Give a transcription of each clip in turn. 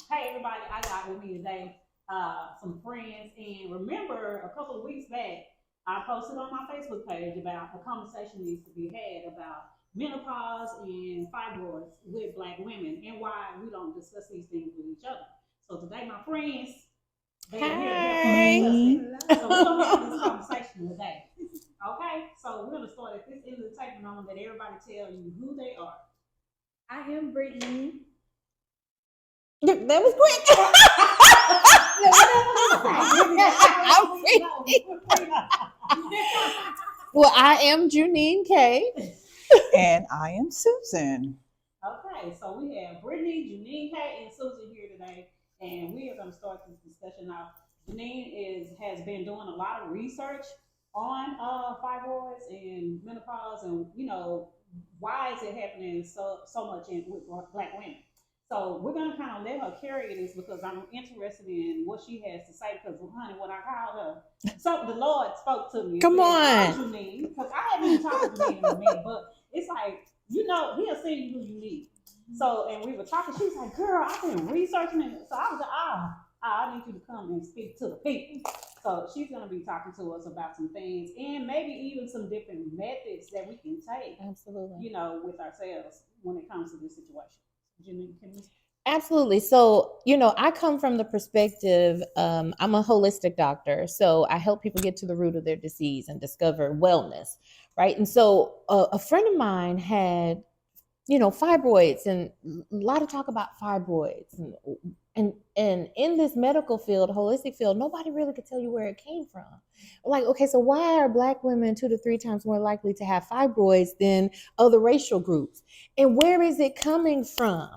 Hey everybody, I got with me today some friends, and remember a couple of weeks back, I posted on my Facebook page about a conversation needs to be had about menopause and fibroids with Black women and why we don't discuss these things with each other. So today, my friends, they are here to help us discuss it. So we're gonna have this conversation today. Okay, so we're gonna start at this end of the table, and I'm gonna let everybody tell you who they are. I am Brittany. That was quick. Well, I am JuNene K. And I am Susan. Okay, so we have Brittany, JuNene K, and Susan here today, and we are going to start this discussion now. JuNene has been doing a lot of research on fibroids and menopause, and why is it happening so much with Black women. So we're gonna kind of let her carry this because I'm interested in what she has to say. Because, honey, when I called her, so the Lord spoke to me. Come on, JuNene, because I haven't even talked to JuNene in a minute, but it's like He'll send you who you need. So, and we were talking. She was like, "Girl, I've been researching it." So I was like, I need you to come and speak to the people. So she's gonna be talking to us about some things and maybe even some different methods that we can take. Absolutely. With ourselves when it comes to this situation. JuNene, can you? Absolutely. So, I come from the perspective, I'm a holistic doctor. So I help people get to the root of their disease and discover wellness. Right. And so a friend of mine had, fibroids, and a lot of talk about fibroids. And in this medical field, holistic field, nobody really could tell you where it came from. Like, okay, so why are Black women 2 to 3 times more likely to have fibroids than other racial groups? And where is it coming from?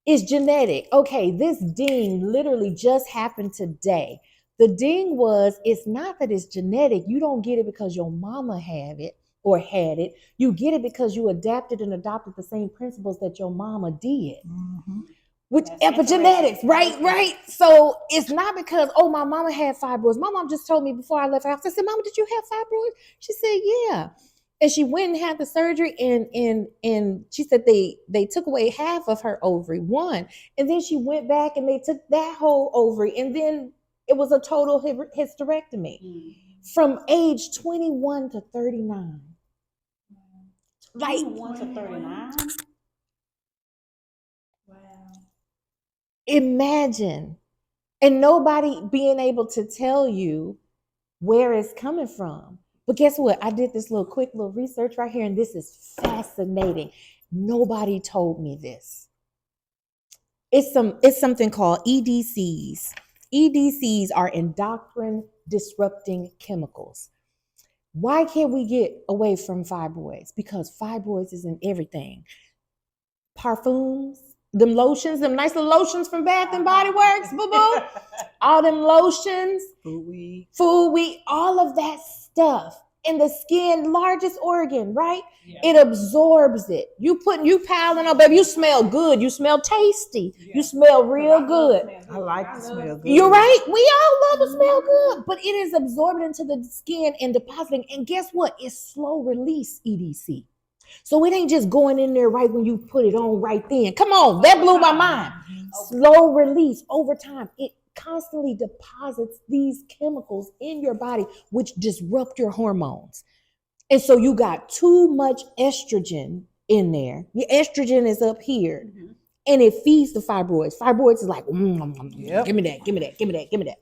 It's genetic. Okay, this ding literally just happened today. The ding was, it's not that it's genetic. You don't get it because your mama had it or had it. You get it because you adapted and adopted the same principles that your mama did. Mm-hmm. Which epigenetics, right? So it's not because, my mama had fibroids. My mom just told me before I left her house, I said, "Mama, did you have fibroids?" She said, "Yeah." And she went and had the surgery, and she said they took away half of her ovary, one, and then she went back and they took that whole ovary, and then it was a total hysterectomy from age 21 to 39. 21 to 39. Wow. Imagine, and nobody being able to tell you where it's coming from. But guess what? I did this quick little research right here, and this is fascinating. Nobody told me this. It's something called EDCs. EDCs are endocrine disrupting chemicals. Why can't we get away from fibroids? Because fibroids is in everything. Parfums, them lotions, them nice little lotions from Bath and Body Works, boo-boo. All them lotions, food we, all of that stuff. In the skin, largest organ, right? Yeah. It absorbs it. You piling up, baby. You smell good. You smell tasty. Yeah. You smell real good. I like to smell good. You're right. We all love to smell good, but it is absorbed into the skin and depositing. And guess what? It's slow release EDC. So it ain't just going in there right when you put it on right then. Come on, that blew my mind. Slow release over time. It constantly deposits these chemicals in your body, which disrupt your hormones. And so you got too much estrogen in there. Your estrogen is up here, and it feeds the fibroids. Fibroids is like, give me that.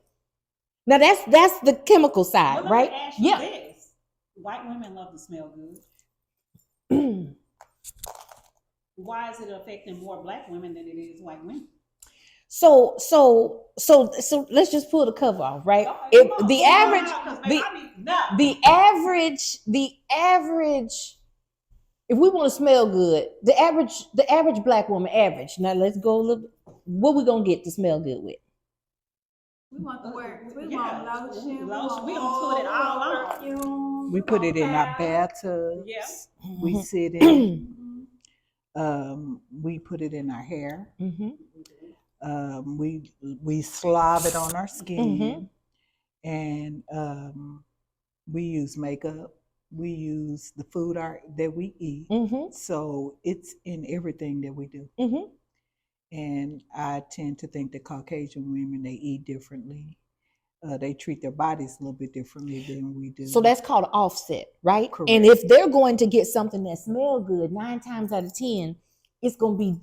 Now that's the chemical side, right? Yeah. This. White women love to smell good. Why is it affecting more Black women than it is white women? So let's just pull the cover off, right? Okay, the average, if we want to smell good, the average Black woman, now let's go look what we gonna get to smell good with. We want the works. We want lotion. We gonna put it all on. We put it in our bathtubs. Yeah. We sit in. We put it in our hair. We slob it on our skin, and we use makeup. We use the food that we eat. So it's in everything that we do. And I tend to think that Caucasian women, they eat differently. They treat their bodies a little bit differently than we do. So that's called offset, right? Correct. And if they're going to get something that smells good, 9 times out of 10, it's gonna be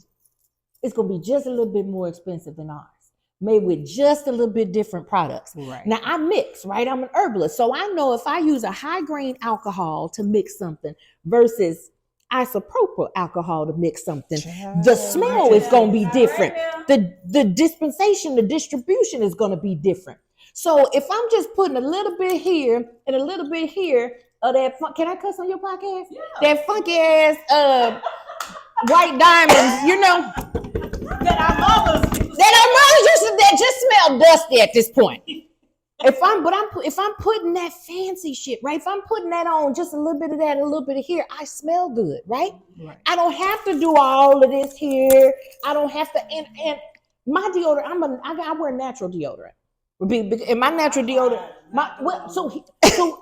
just a little bit more expensive than ours, made with just a little bit different products. Right. Now I mix, right? I'm an herbalist, so I know if I use a high grain alcohol to mix something versus isopropyl alcohol to mix something, the smell is gonna be different. The dispensation, the distribution is gonna be different. So if I'm just putting a little bit here and a little bit here of that can I cuss on your podcast? Yeah. That funky ass white diamonds, you know, That our mothers that just smell dusty at this point. If I'm putting that fancy shit, right? If I'm putting that on, just a little bit of that, a little bit of here, I smell good, right? Right. I don't have to do all of this here. I don't have to. And my deodorant, I wear natural deodorant. And my natural deodorant, so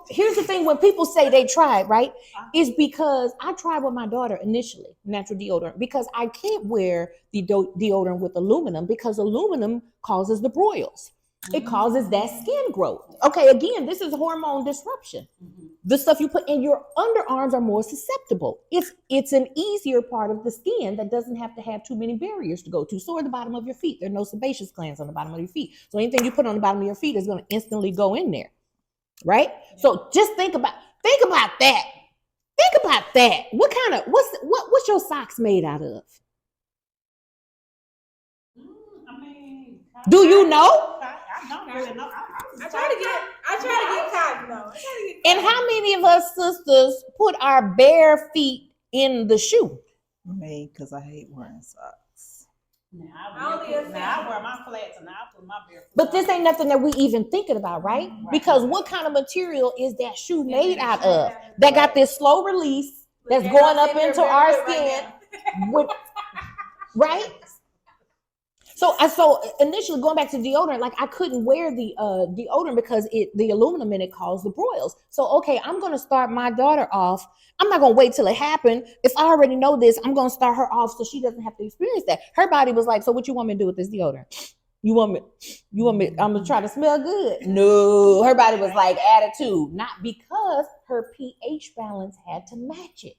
here's the thing: when people say they tried, right, is because I tried with my daughter initially, natural deodorant, because I can't wear the deodorant with aluminum because aluminum causes the broils. It causes that skin growth. Okay, again, this is hormone disruption. The stuff you put in your underarms are more susceptible. It's an easier part of the skin that doesn't have to have too many barriers to go to. So are the bottom of your feet. There are no sebaceous glands on the bottom of your feet. So anything you put on the bottom of your feet is going to instantly go in there, right? So just think about that. Think about that. What's your socks made out of? Do you know? I don't really know. I try to get cotton though. And how many of us sisters put our bare feet in the shoe? Me, because I hate wearing socks. I wear my flats and I put my bare foot. But this ain't nothing that we even thinking about, right? Because what kind of material is that shoe made out of? That got this slow release that's going up into our skin, right? So initially going back to deodorant, like I couldn't wear the deodorant because the aluminum in it caused the broils. So okay, I'm gonna start my daughter off. I'm not gonna wait till it happened. If I already know this, I'm gonna start her off so she doesn't have to experience that. Her body was like, so what you want me to do with this deodorant? You want me, I'm gonna try to smell good. No, her body was like attitude, not because her pH balance had to match it.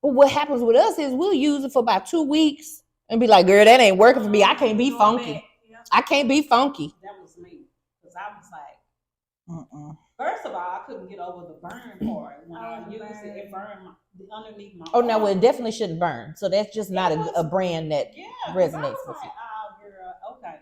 But what happens with us is we'll use it for about 2 weeks and be like, girl, that ain't working for me. I can't be funky. I can't be funky. That was me. Because I was like, first of all, I couldn't get over the burn part. When I used it, it burned underneath my Oh, no, well, it arm. definitely shouldn't burn. So that's just not a brand that resonates with you. Oh, girl, okay.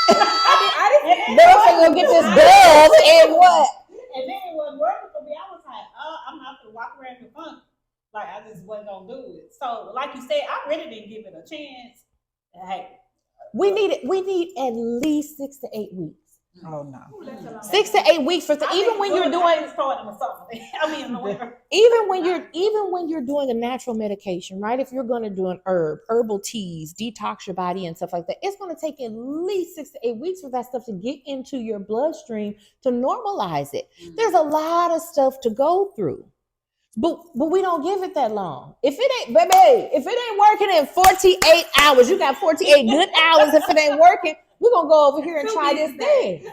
I didn't. Girl, so go get this dove and what? And then it wasn't working for me. I was like, oh, I'm not going to walk around in funk. Like, I just wasn't going to do it. So, like you said, I really didn't give it a chance. Hey. We need at least 6 to 8 weeks. Oh no. 6 to 8 weeks for even when you're doing even when you're doing a natural medication, right? If you're going to do an herbal teas, detox your body and stuff like that, it's going to take at least 6 to 8 weeks for that stuff to get into your bloodstream to normalize it. There's a lot of stuff to go through. But we don't give it that long. If it ain't working in 48 hours, you got 48 good hours. If it ain't working, we're gonna go over here and try this thing.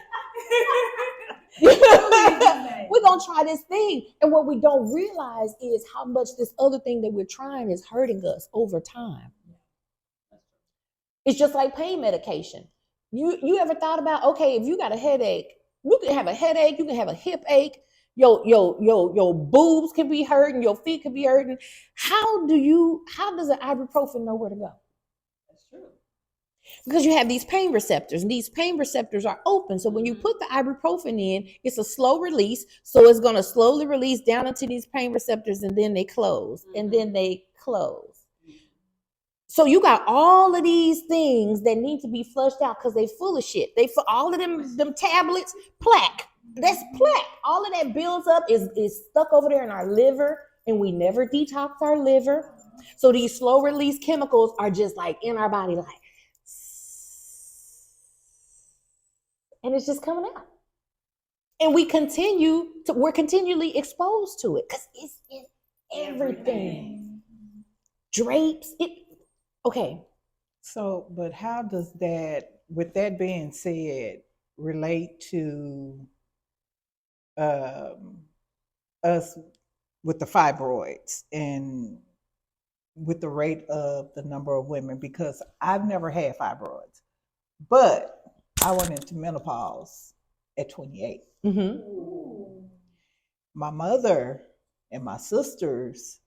We're gonna try this thing. And what we don't realize is how much this other thing that we're trying is hurting us over time. It's just like pain medication. You ever thought about, okay, if you got a headache, you can have a headache, you can have a hip ache. Your boobs can be hurting, your feet can be hurting. How does an ibuprofen know where to go? That's true. Because you have these pain receptors, and these pain receptors are open. So when you put the ibuprofen in, it's a slow release. So it's going to slowly release down into these pain receptors, and then they close, and then they close. So you got all of these things that need to be flushed out because they full of shit. All of them tablets, plaque. That's plaque. All of that builds up is stuck over there in our liver, and we never detox our liver. So these slow release chemicals are just like in our body, like, and it's just coming out. And we're continually exposed to it because it's in everything. Drapes. Okay. So, but how does that, with that being said, relate to um, us with the fibroids and with the rate of the number of women? Because I've never had fibroids, but I went into menopause at 28. My mother and my sisters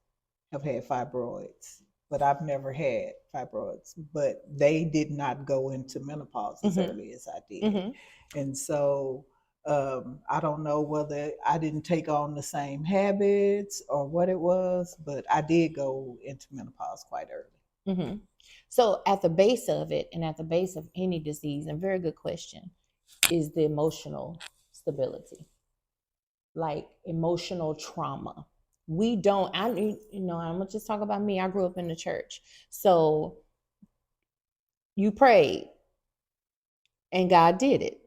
have had fibroids, but I've never had fibroids. But they did not go into menopause as early as I did. And so I don't know whether I didn't take on the same habits or what it was, but I did go into menopause quite early. So at the base of it, and at the base of any disease, and very good question, is the emotional stability, like emotional trauma. We don't, I'm gonna just talk about me. I grew up in the church. So you prayed and God did it.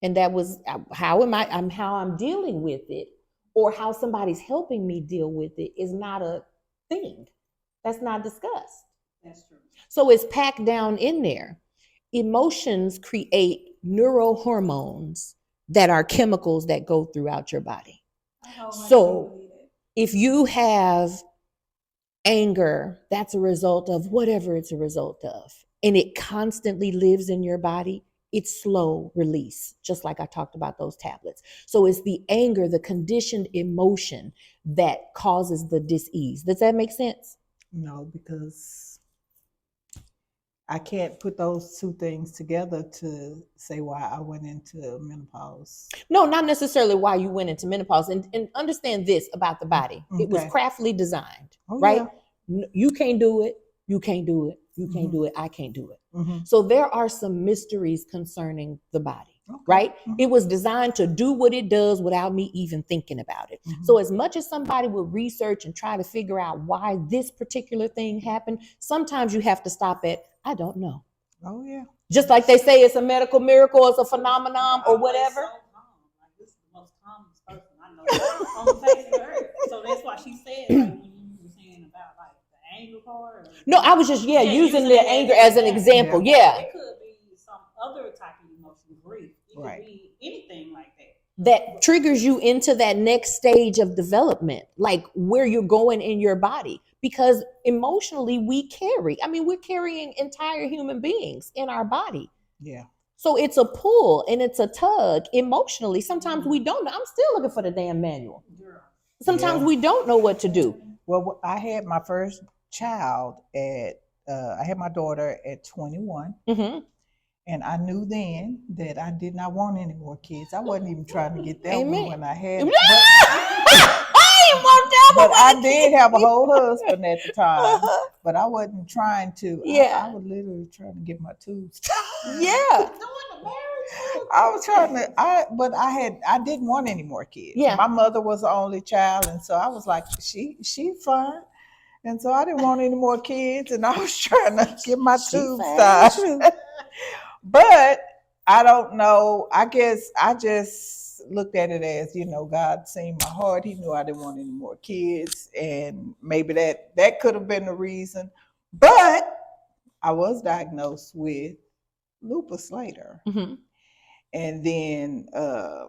And that was how I'm dealing with it, or how somebody's helping me deal with it is not a thing. That's not discussed. That's true. So it's packed down in there. Emotions create neurohormones that are chemicals that go throughout your body. So if you have anger, that's a result of whatever it's a result of, and it constantly lives in your body, it's slow release, just like I talked about those tablets. So it's the anger, the conditioned emotion that causes the dis-ease. Does that make sense? No, because I can't put those two things together to say why I went into menopause. No, not necessarily why you went into menopause. And understand this about the body. Okay. It was craftily designed, Oh, right? Yeah. You can't do it. You can't do it. You can't do it. I can't do it. So there are some mysteries concerning the body, right? It was designed to do what it does without me even thinking about it. So as much as somebody will research and try to figure out why this particular thing happened, sometimes you have to stop at, I don't know. Oh, yeah. Just like they say it's a medical miracle, it's a phenomenon or whatever. Like, this is the most calmest person I know on the face of the earth. So that's why she said, like, when you were saying about like the anger part. No, I was just using the anger as an example. Yeah. It could be some other type of emotion, grief. It could be anything like that. That triggers you into that next stage of development, like where you're going in your body. Because emotionally, we're carrying entire human beings in our body. Yeah. So it's a pull and it's a tug emotionally. Sometimes we don't know. I'm still looking for the damn manual. Sometimes we don't know what to do. Well, I had my first child I had my daughter at 21. And I knew then that I did not want any more kids. I wasn't even trying to get that one when I had it. But I did have a whole husband at the time. But I wasn't trying to. I was literally trying to get my tubes. Yeah. I was trying to, I didn't want any more kids. Yeah. My mother was the only child. And so I was like, she fine. And so I didn't want any more kids. And I was trying to get my tubes tied. But I don't know. I guess I just looked at it as, God seen my heart. He knew I didn't want any more kids. And maybe that could have been the reason. But I was diagnosed with lupus later. And then I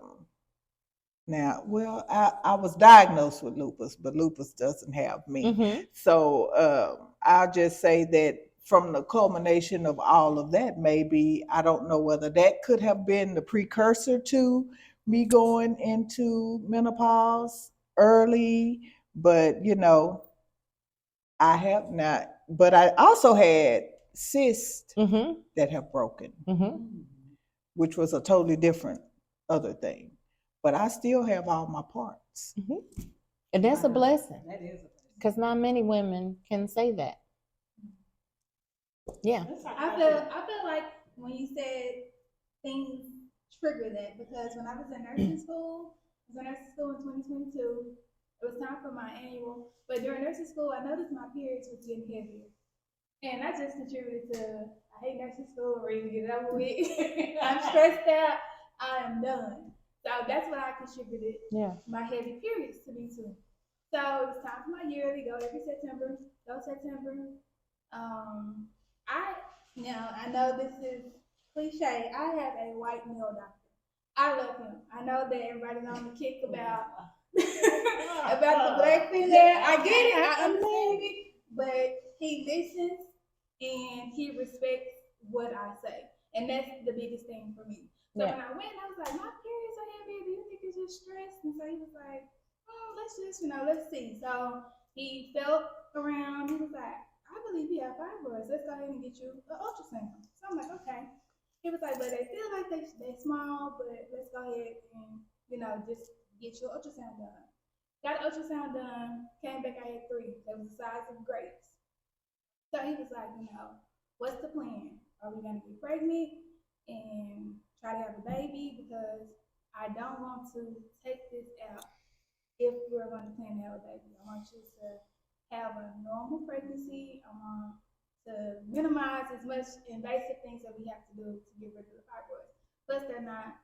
was diagnosed with lupus, but lupus doesn't have me. So I'll just say that from the culmination of all of that, maybe, I don't know whether that could have been the precursor to me going into menopause early, but I have not. But I also had cysts that have broken, which was a totally different other thing. But I still have all my parts. And that's a blessing. That is a blessing. Because not many women can say that. Yeah. I feel like when you said things trigger that, because when I was in nursing school, in 2022, it was time for my annual. But during nursing school, I noticed my periods was getting heavier. And I just contributed to, I hate nursing school, ready to get it over with. I'm stressed out, I am done. So that's what I contributed my heavy periods to be to. So it was time for my yearly, go every September, I know this is cliche. I have a white male doctor. I love him. I know that everybody's on the kick about about the black female. I get it. I understand it. But he listens and he respects what I say, and that's the biggest thing for me. So when I went, I was like, my periods are heavy. Do you think it's just stress? And so he was like, let's just, let's see. So he felt around. He was like, I believe you have fibroids. Let's go ahead and get you an ultrasound. So I'm like, okay. He was like, but they feel like they're small, but let's go ahead and, just get your ultrasound done. Got the ultrasound done, came back, I had 3. They was the size of grapes. So he was like, what's the plan? Are we going to get pregnant and try to have a baby? Because I don't want to take this out if we're going to plan to have a baby. I want you to have a normal pregnancy. I want to minimize as much invasive things that we have to do to get rid of the fibroids. Plus, they're not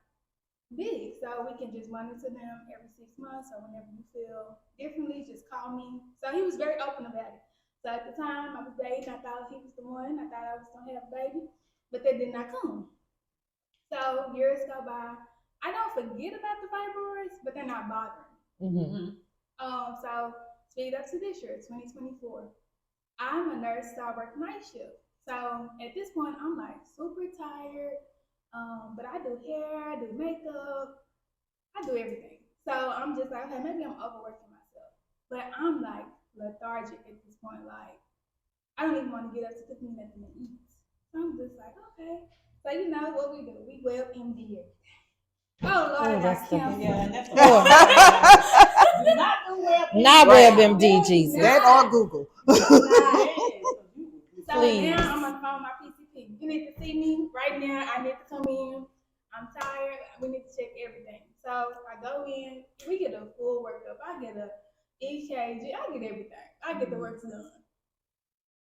big, so we can just monitor them every 6 months, or whenever you feel differently, just call me. So he was very open about it. So at the time I was dating, I thought he was the one. I thought I was going to have a baby, but that did not come. So years go by. I don't forget about the fibroids, but they're not bothering me. So speed up to this year, 2024. I'm a nurse, so I work night shift. So at this point, I'm like super tired. But I do hair, I do makeup, I do everything. So I'm just like, okay, maybe I'm overworking myself. But I'm like lethargic at this point. Like, I don't even want to get up to cook me nothing to eat. So I'm just like, okay. So you know what we do? We WebMD it. Oh Lord, that's the Yeah, and that's the Oh. not the WebMD. Not Right. WebMD, Jesus. That or Google. So Please. now I'm on the phone with my PCP. You need to see me right now. I need to come in. I'm tired. We need to check everything. So I go in. We get a full workup. I get a EKG. I get everything. I get the work done.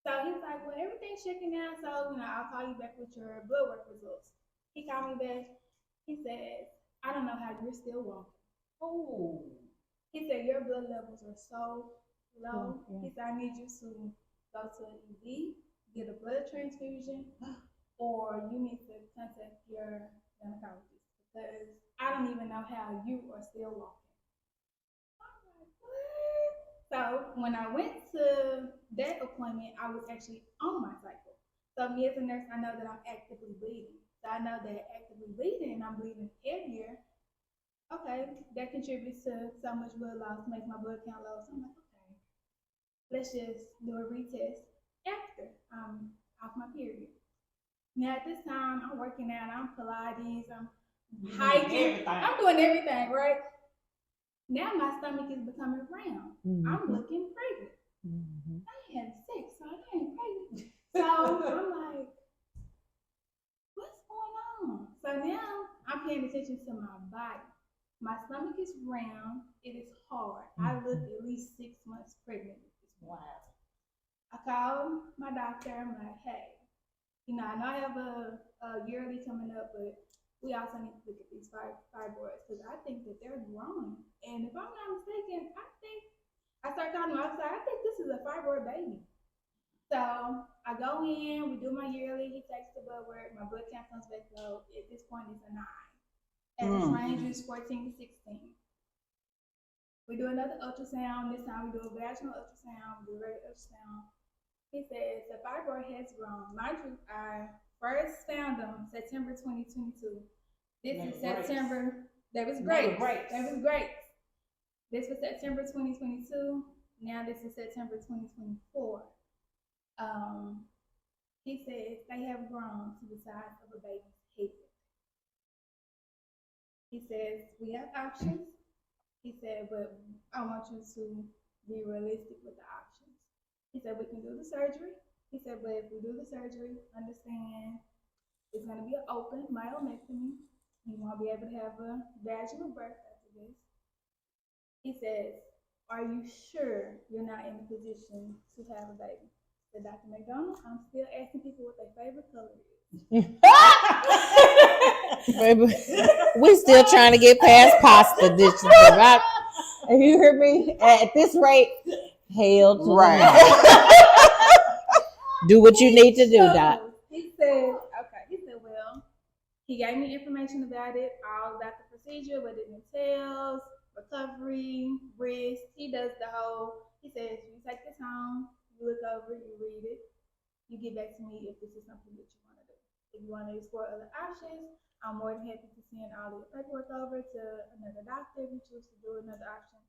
So he's like, well, everything's checking out. So, I'll call you back with your blood work results. He called me back. He said, I don't know how you're still walking. Oh. He said, your blood levels are so low. Yeah. He said, I need you to go to an ED, get a blood transfusion, or you need to contact your gynecologist because I don't even know how you are still walking. I'm like, what? So when I went to that appointment, I was actually on my cycle. So me as a nurse, I know that I'm actively bleeding. So I know that actively bleeding and I'm bleeding heavier. Okay, that contributes to so much blood loss, makes my blood count low. So I'm like, okay, let's just do a retest after I'm off my period. Now at this time, I'm working out, I'm Pilates, I'm hiking, I'm doing everything, right? Now my stomach is becoming round. I'm looking pregnant. I ain't had sex, so I ain't pregnant. So I'm like, what's going on? So now I'm paying attention to my body. My stomach is round. It is hard. I look at least 6 months pregnant. Wow. I called my doctor. I'm like, hey, I know I have a yearly coming up, but we also need to look at these fibroids because I think that they're growing. And if I'm not mistaken, I start calling him. I was like, I think this is a fibroid baby. So I go in, we do my yearly. He takes the blood work. My blood count comes back low. At this point, it's a 9. And its range is 14 to 16. We do another ultrasound. This time we do a vaginal ultrasound. We do a regular ultrasound. He says the fibroid has grown. Mind you, I first found them September 2022. This is September. That was great. That was great. This was September 2022. Now this is September 2024. He says they have grown to the size of a baby's head. He says we have options. He said, but I want you to be realistic with the options. He said we can do the surgery. He said, but if we do the surgery, understand it's going to be an open myomectomy. You won't be able to have a vaginal birth after this. He says, are you sure you're not in a position to have a baby? I said, Dr. McDonald, I'm still asking people what their favorite color is. Baby, we still trying to get past pasta dishes. Right? You hear me? At this rate, hell to Right. Do what you need to do, Doc. He said, okay. He said, well, he gave me information about it, all about the procedure, what it entails, recovery, risk. He does the whole. He says, you take this home, you look over, you read it, you get back to me if this is something that you want to do. If you want to explore other options, I'm more than happy to send all the paperwork over to another doctor if you choose to do another option.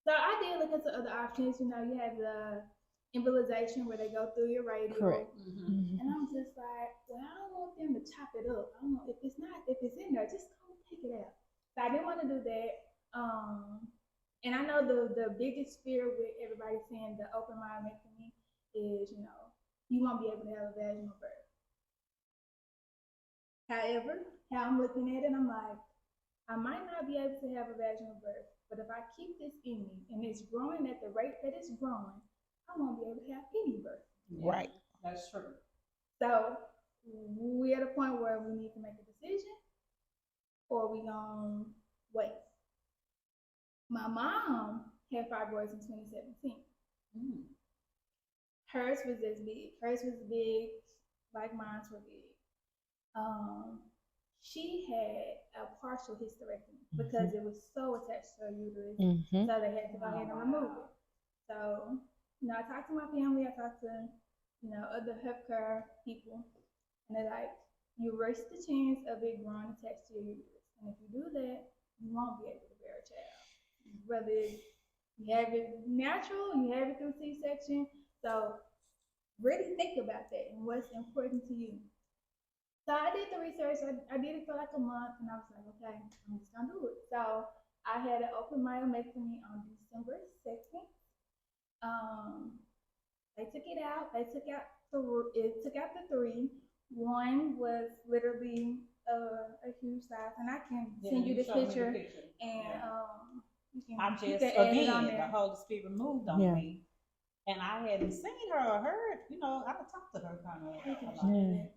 So I did look into other options. You know, you have the embolization where they go through your radial. Correct. And I'm just like, well, I don't want them to chop it up. I don't know if it's in there, just go take it out. So I didn't want to do that. And I know the biggest fear with everybody saying the open myomectomy is, you know, you won't be able to have a vaginal birth. However, how I'm looking at it, I'm like, I might not be able to have a vaginal birth, but if I keep this in me and it's growing at the rate that it's growing, I won't be able to have any birth. Right. That's true. So we're at a point where we need to make a decision, or we gonna wait. My mom had fibroids in 2017. Hers was as big. Hers was big, like mine were big. She had a partial hysterectomy because it was so attached to her uterus, so they had to go ahead and remove it. So, you know, I talked to my family, I talked to, you know, other healthcare people, and they're like, you risk the chance of it growing attached to your uterus. And if you do that, you won't be able to bear a child. Whether you have it natural, you have it through C-section. So really think about that and what's important to you. So I did the research. I did it for like a month, and I was like, okay, I'm just gonna do it. So I had an open myomectomy on December 2nd. They took it out. It took out the 3. One was literally a huge size, and I can send you the picture. And I just again the Holy Spirit moved on me. And I hadn't seen her or heard, you know, I talked to her kind of about it.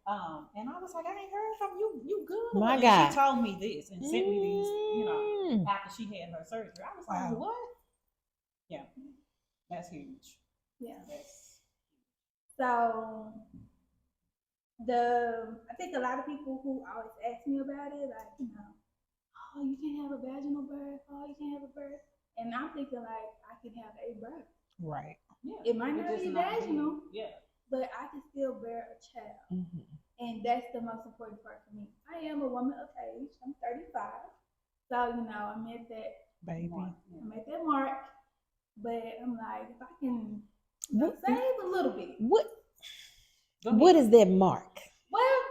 And I was like, I ain't heard from you. You good? My and God. She told me this and sent me these, you know, after she had her surgery. I was like, what? Yeah, that's huge. Yeah. So I think a lot of people who always ask me about it, like, you know, oh, you can't have a vaginal birth. Oh, you can't have a birth. And I'm thinking like, I can have a birth. Right. Yeah, it might not be vaginal, but I can still bear a child. And that's the most important part for me. I am a woman of age. I'm 35. So, you know, I'm at that mark. I'm at that mark. But I'm like, if I can save a little bit. What is that mark? Well,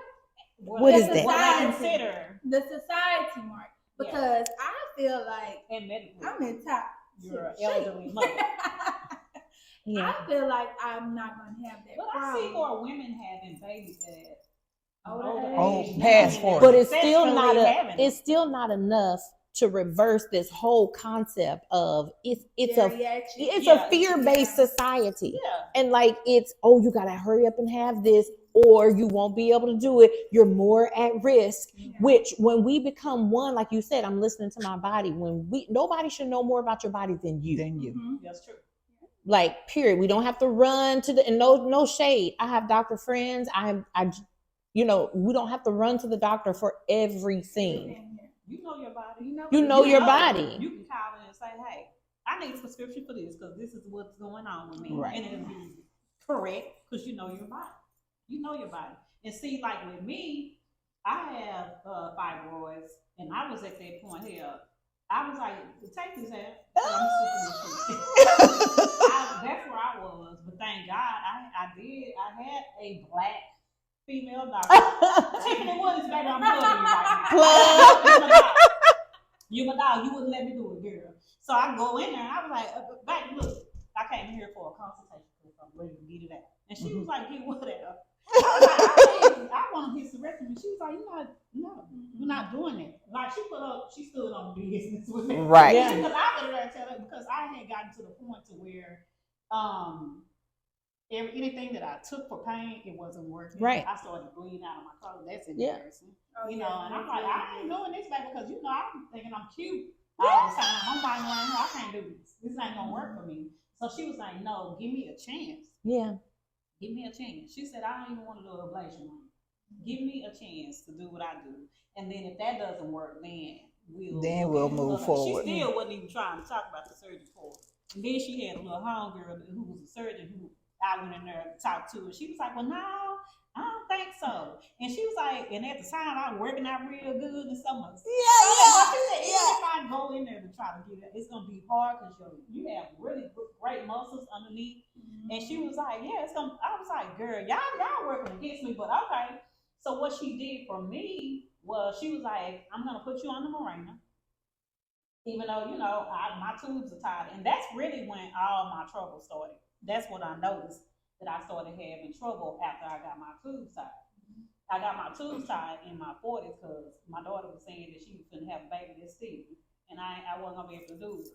what is that? What I consider the society mark. Because I feel like I'm in top. You're an elderly mother. I feel like I'm not going to have that problem. I see more women having babies at older age. Past 40. But it's still not enough to reverse this whole concept of it's a fear-based society. And like it's, oh, you gotta hurry up and have this, or you won't be able to do it. You're more at risk. Which when we become one, like you said, I'm listening to my body. Nobody should know more about your body than you. That's true. Like, period. We don't have to run to and no shade. I have doctor friends. You know, we don't have to run to the doctor for everything. You know your body. You know your body. You can call in and say, hey, I need a prescription for this because this is what's going on with me. Right. And it'll be correct because you know your body. You know your body. And see, like with me, I have fibroids, and I was at that point here. I was like, take this out. That's where I was. But thank God I had a black female doctor. Tiffany Willis, baby, I'm plugging you right now. You my dog. You wouldn't let me do it, girl. So I go in there and I was like, baby, look, I came here for a consultation because I'm ready to get it out. And she was like, get what out? I was like, I want to hysterectomy. She was like, you're not doing it. Like she stood on business with me. Right. Yeah. Because I let her tell her because I had gotten to the point to where anything that I took for pain, it wasn't working. Right. I started bleeding out of my clothes. That's embarrassing. You know, and I'm like, I ain't doing this, baby, because you know I'm thinking I'm cute all the time. I'm like, I can't do this. This ain't gonna work for me. So she was like, no, give me a chance. Yeah. Give me a chance. She said, I don't even want to do an ablation room. Give me a chance to do what I do. And then if that doesn't work, then we'll move forward. She still wasn't even trying to talk about the surgery for it. And then she had a little homegirl who was a surgeon who I went in there to talk to her. She was like, well, no, I don't think so. And she was like, and at the time I was working out real good and so much. If I go in there to try to get it, it's gonna be hard because you have really great muscles underneath. And she was like, yeah, it's gonna. I was like, girl, y'all working against me, but okay. So what she did for me was she was like, I'm gonna put you on the Mirena, even though my tubes are tied, and that's really when all my trouble started. That's what I noticed, that I started having trouble after I got my tubes tied. I got my tubes tied in my 40s because my daughter was saying that she was gonna have a baby this season, and I wasn't gonna be able to do it.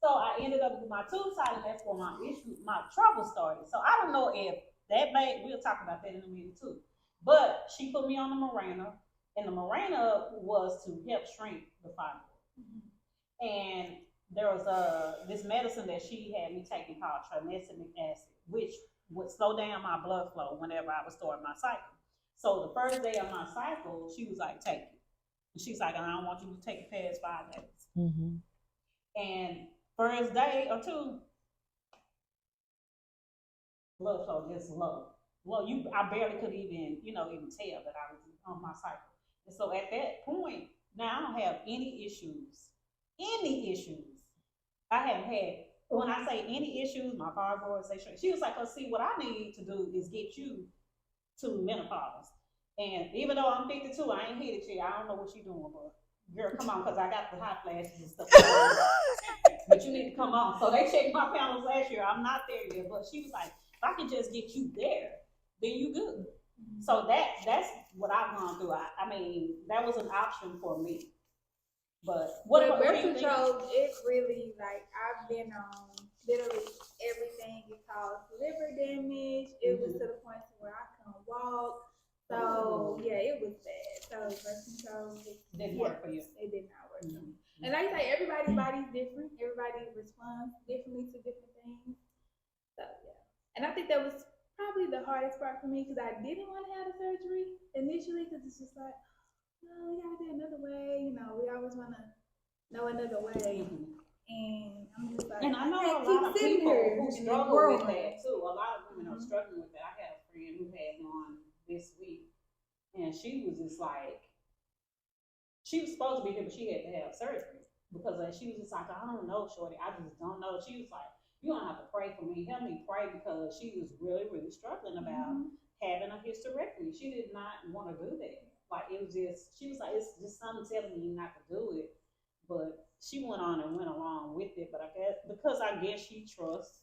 So I ended up with my tubes tied, and that's where my trouble started. So I don't know if that baby. We'll talk about that in a minute too. But she put me on the Mirena, and the Mirena was to help shrink the fibroid. And there was this medicine that she had me taking called tranexamic acid, which would slow down my blood flow whenever I would start my cycle. So the first day of my cycle, she was like, take it. And she's like, I don't want you to take it past 5 days. Mm-hmm. And first day or two, blood flow just low. Well, I barely could even tell that I was on my cycle. And so at that point, now I don't have any issues. I haven't had, when I say any issues, my fibroids, she was like, oh, see, what I need to do is get you to menopause. And even though I'm 52, I ain't hit it yet. I don't know what she's doing, but girl, come on, because I got the hot flashes and stuff. But you need to come on. So they checked my panels last year. I'm not there yet, but she was like, if I can just get you there, then you good. So that's what I've gone through. I mean, that was an option for me. But what about birth control? It really, like, I've been on literally everything. It caused liver damage. It was to the point where I couldn't walk. So yeah, it was bad. So birth control didn't work for you. It did not work for me. And like I say, everybody's body's different. Everybody responds differently to different things. So yeah, and I think that was probably the hardest part for me because I didn't want to have the surgery initially because it's just like, no, we gotta do another way. We always want to know another way. And I'm just like, and I know a lot of people who struggle with that too. A lot of women are struggling with that. I had a friend who had one this week, and she was just like, she was supposed to be here, but she had to have surgery because she was just like, I don't know, shorty, I just don't know. She was like, you don't have to pray for me, help me pray, because she was really, really struggling about having a hysterectomy. She did not want to do that. Like, it was just, she was like, it's just something telling me not to do it. But she went on and went along with it. But I guess she trusts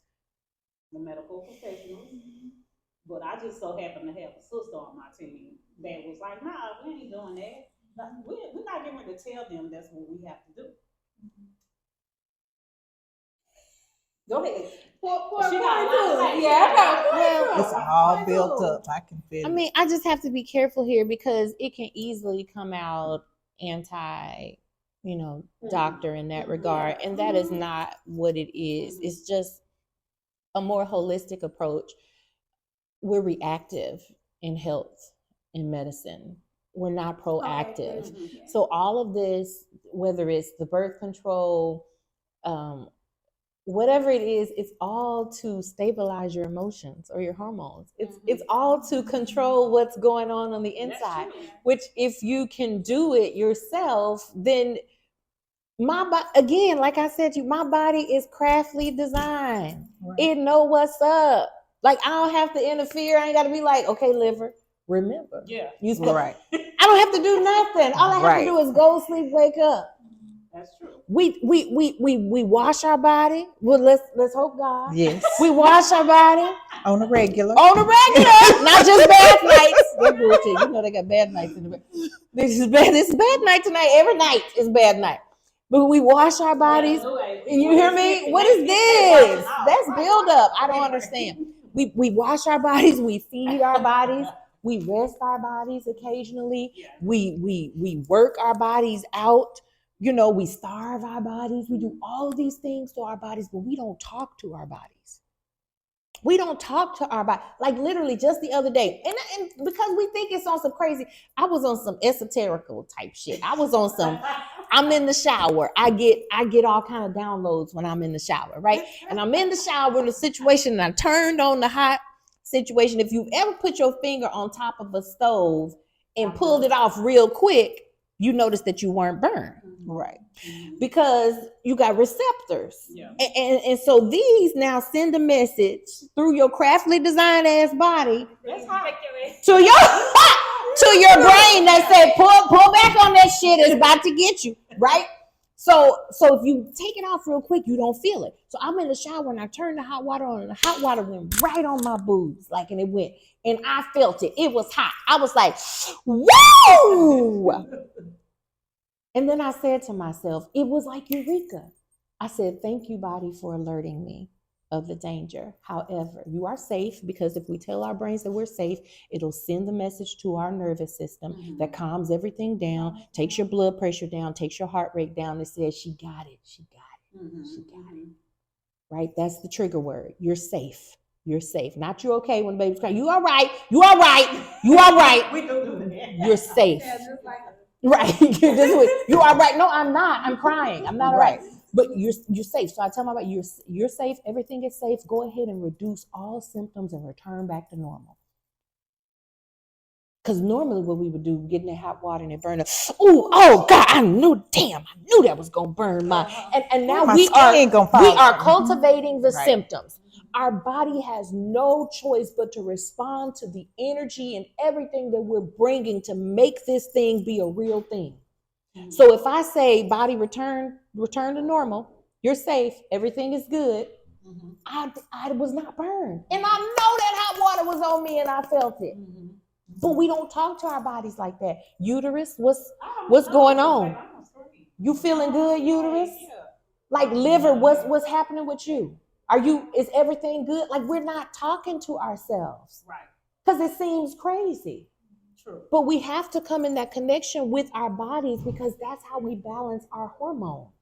the medical professionals. But I just so happened to have a sister on my team that was like, nah, we ain't doing that. We're not getting ready to tell them that's what we have to do. Go ahead. She got a lot to say. Well, it's all built up. I can feel I mean, I just have to be careful here because it can easily come out anti, doctor in that regard. And that is not what it is. It's just a more holistic approach. We're reactive in health, in medicine. We're not proactive. So all of this, whether it's the birth control, whatever it is, it's all to stabilize your emotions or your hormones. It's all to control what's going on the inside, which if you can do it yourself, then again, like I said, my body is craftily designed. Right. It know what's up. Like, I don't have to interfere. I ain't got to be like, okay, liver, remember. Yeah. Right. I don't have to do nothing. All I have to do is go sleep, wake up. That's true. We wash our body. Well, let's hope God. Yes. We wash our body on a regular. Not just bad nights. They're bullshit. They got bad nights in the bed. This is bad night tonight. Every night is bad night. But we wash our bodies. You hear me? What is this? That's build up. I don't understand. We wash our bodies. We feed our bodies. We rest our bodies occasionally. We work our bodies out. You know, we starve our bodies. We do all of these things to our bodies, but we don't talk to our bodies. We don't talk to our body. Like literally just the other day. And because we think it's on some crazy, I was on some esoterical type shit. I was on some, I'm in the shower. I get all kind of downloads when I'm in the shower, right? And I'm in the shower in a situation and I turned on the hot situation. If you've ever put your finger on top of a stove and pulled it off real quick, you notice that you weren't burned. Right. Because you got receptors. Yeah. And so these now send a message through your craftily designed ass body That's hot. to your brain that say pull back on that shit, it's about to get you, right? So if you take it off real quick, you don't feel it. So I'm in the shower and I turned the hot water on and the hot water went right on my boobs, like, and it went, and I felt it. It was hot. I was like, whoa! And then I said to myself, it was like eureka. I said, thank you, body, for alerting me of the danger. However, you are safe, because if we tell our brains that we're safe, it'll send the message to our nervous system that calms everything down, takes your blood pressure down, takes your heart rate down, and says, she got it, she got it, she got it. Right? That's the trigger word. You're safe. You're safe. Not you're okay when the baby's crying. You all right. You all right. You all right. We do that. You're safe. Yeah, just like Right. You are right. No, I'm not. I'm crying. I'm not all right. But you're safe. So I tell my body, you're safe. Everything is safe. Go ahead and reduce all symptoms and return back to normal. Because normally what we would do, get in the hot water and it burn up. Oh God, I knew that was gonna burn my. And now we are cultivating the symptoms. Our body has no choice but to respond to the energy and everything that we're bringing to make this thing be a real thing. So if I say, body, return to normal, you're safe, everything is good, I was not burned. And I know that hot water was on me and I felt it. But we don't talk to our bodies like that. Uterus, what's going on? You feeling good, uterus? Like liver, what's happening with you? Is everything good? Like, we're not talking to ourselves. Right. Because it seems crazy. True. But we have to come in that connection with our bodies, because that's how we balance our hormones.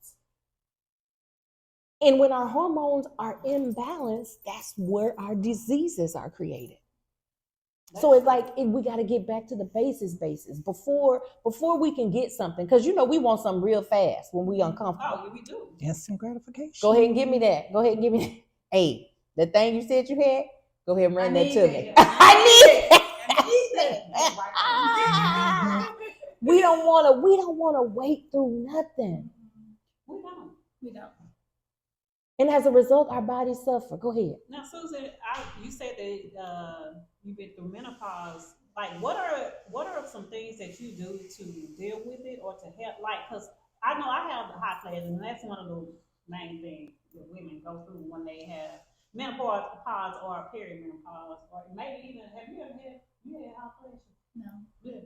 And when our hormones are imbalanced, that's where our diseases are created. So it's like we got to get back to the basis before we can get something. Because, we want something real fast when we uncomfortable. Oh, yeah, we do. Instant gratification. Go ahead and give me that. Go ahead and give me that. Hey, the thing you said you had, go ahead and run that to me. I need it. We don't want to wait through nothing. We don't. And as a result, our bodies suffer. Go ahead. Now, Susan, you said that you've been through menopause. Like, what are some things that you do to deal with it or to help? Like, because I know I have the hot flashes, and that's one of the main things that women go through when they have menopause or perimenopause, or maybe even have you ever had hot flashes? no. Yeah.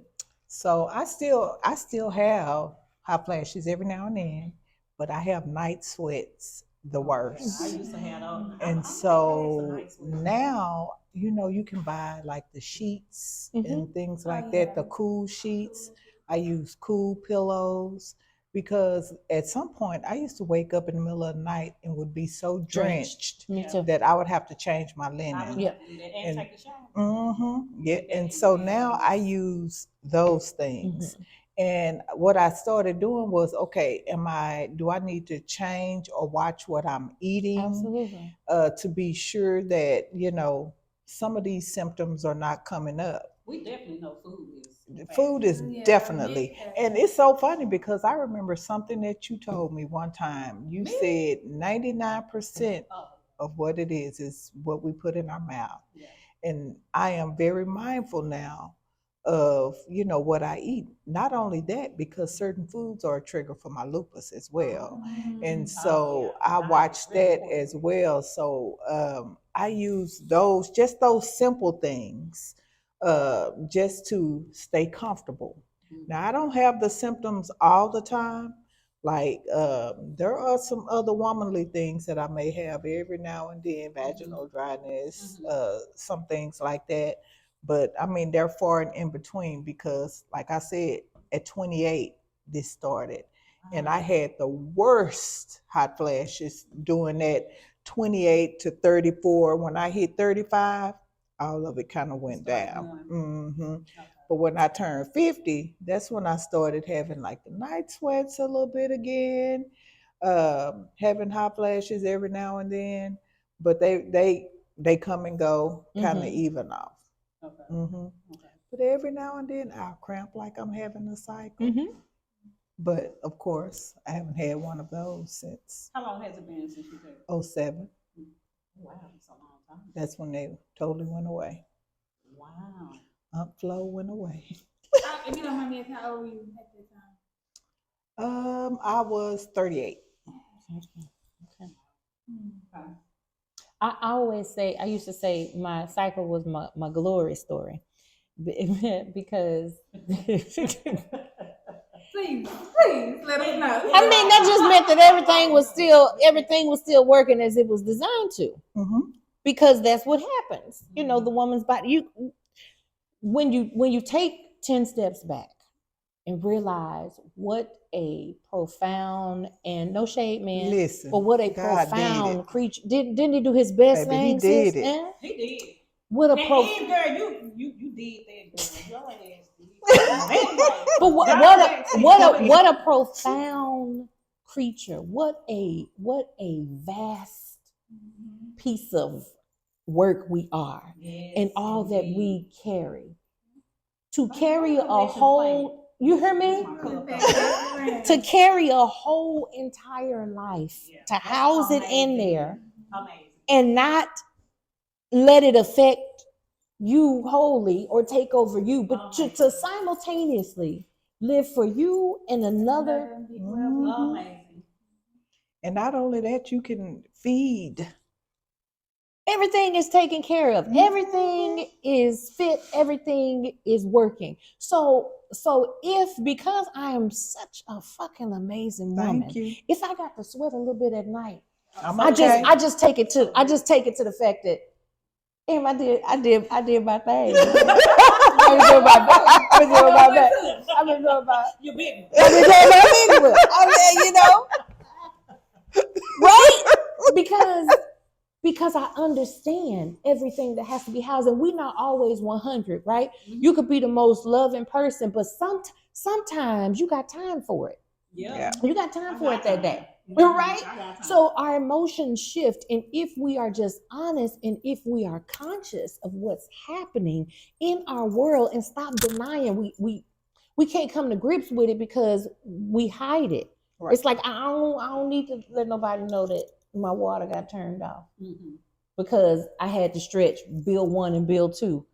So I still have hot flashes every now and then, but I have night sweats the worst. I used to have those. And so now, you can buy like the sheets and things like that, the cool sheets. I use cool pillows, because at some point I used to wake up in the middle of the night and would be so drenched that I would have to change my linen. Yeah. And take a shower. Yeah. And so now I use those things. And what I started doing was, okay, do I need to change or watch what I'm eating? Absolutely. To be sure that, some of these symptoms are not coming up. We definitely know food is. Food is definitely. And it's so funny, because I remember something that you told me one time. You said 99% of what it is what we put in our mouth. Yeah. And I am very mindful now of what I eat. Not only that, because certain foods are a trigger for my lupus as well, and so I watch that as well. So I use those simple things just to stay comfortable. Now, I don't have the symptoms all the time. Like there are some other womanly things that I may have every now and then, vaginal dryness, some things like that. But I mean, they're far and in between, because like I said, at 28, this started. And I had the worst hot flashes doing that 28 to 34. When I hit 35, all of it kind of went down. Okay. But when I turned 50, that's when I started having like the night sweats a little bit again, having hot flashes every now and then. But they come and go, kind of even off. Okay. Okay. But every now and then I'll cramp like I'm having a cycle. But of course, I haven't had one of those since How long has it been since you did? 07. Wow, that's a long time. That's when they totally went away. Wow. Flow went away. If you don't mind me asking, how old were you at that time? I was 38. Okay. I always say, I used to say my cycle was my glory story because Please let us know. I mean that just meant that everything was still working as it was designed to. Because that's what happens. You know, the woman's body, when you take 10 steps back and realize what a profound, and no shade, man, Listen, but what a God profound creature. Didn't he do his best Baby, thing? he did sis? it. He did. What a And girl, you did that, girl. Your ass did. But what a profound creature. What a vast piece of work we are, Yes, and all that indeed. we carry. To carry a whole, you hear me? To carry a whole entire life, to house it in there, and not let it affect you wholly or take over you, but to simultaneously live for you and another. Amazing. And not only that, you can feed. Everything is taken care of. Everything is fit. Everything is working. So if, because I am such a fucking amazing woman, Thank you. if I got to sweat a little bit at night, I'm I okay. just take it to the fact that, damn, I did my thing. I've been doing my You big. I mean, you know, right? Because I understand everything that has to be housed, and we're not always 100, right? You could be the most loving person, but sometimes you got time for it. Yeah. You got time for it that day, right? So our emotions shift, and if we are just honest, and if we are conscious of what's happening in our world, and stop denying, we can't come to grips with it because we hide it. Right. It's like I don't need to let nobody know that my water got turned off because I had to stretch bill 1 and bill 2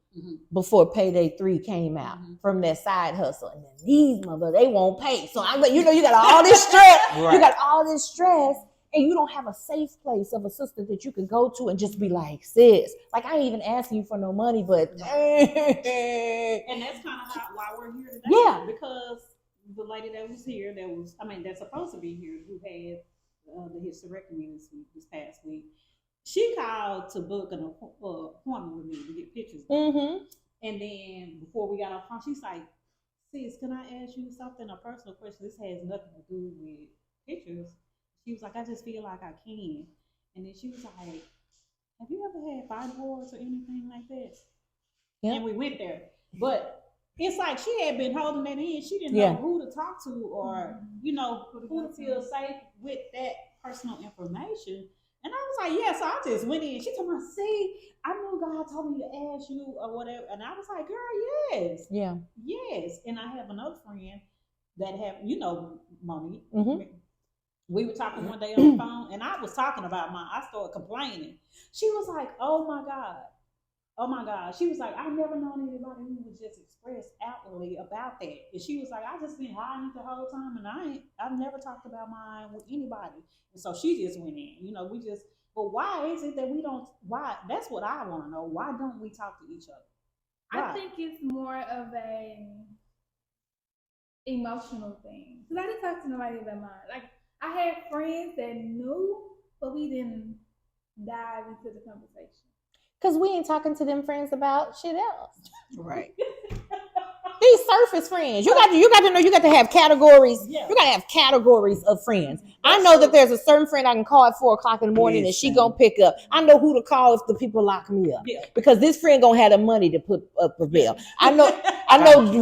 before payday 3 came out from that side hustle. And then these mother, they won't pay. So I'm like, you got all this stress, you got all this stress, and you don't have a safe place of a sister that you can go to and just be like, sis, like I ain't even asking you for no money, but and that's kind of why we're here today. Yeah, because the lady that was here, that's supposed to be here, who had the hysterectomy this past week, she called to book an appointment with me to get pictures done. And then before we got off phone, she's like, sis, can I ask you something, a personal question? This has nothing to do with pictures. She was like, I just feel like I can. And then she was like, have you ever had fibroids or anything like that? Yeah. And we went there. But it's like she had been holding that in. She didn't know who to talk to, or, who to feel safe with that personal information. And I was like, yeah, so I just went in. She told me, see, I knew God told me to ask you or whatever. And I was like, girl, yes. Yeah. Yes. And I have another friend that Monique. We were talking one day on the phone, and I was talking about I started complaining. She was like, oh my God. She was like, I've never known anybody who would just express outwardly about that. And she was like, I just been hiding it the whole time, and I've never talked about mine with anybody. And so she just went in, but why is it that we don't, that's what I want to know. Why don't we talk to each other? Why? I think it's more of a emotional thing. Because I didn't talk to nobody about mine. Like, I had friends that knew, but we didn't dive into the conversation. Because we ain't talking to them friends about shit else. Right. These surface friends. You got to know you got to have categories. Yeah. You got to have categories of friends. I That's know true. that there's a certain friend I can call at 4:00 in the morning and she Listen. gonna pick up. I know who to call if the people lock me up. Yeah. Because this friend gonna have the money to put up a bill. I know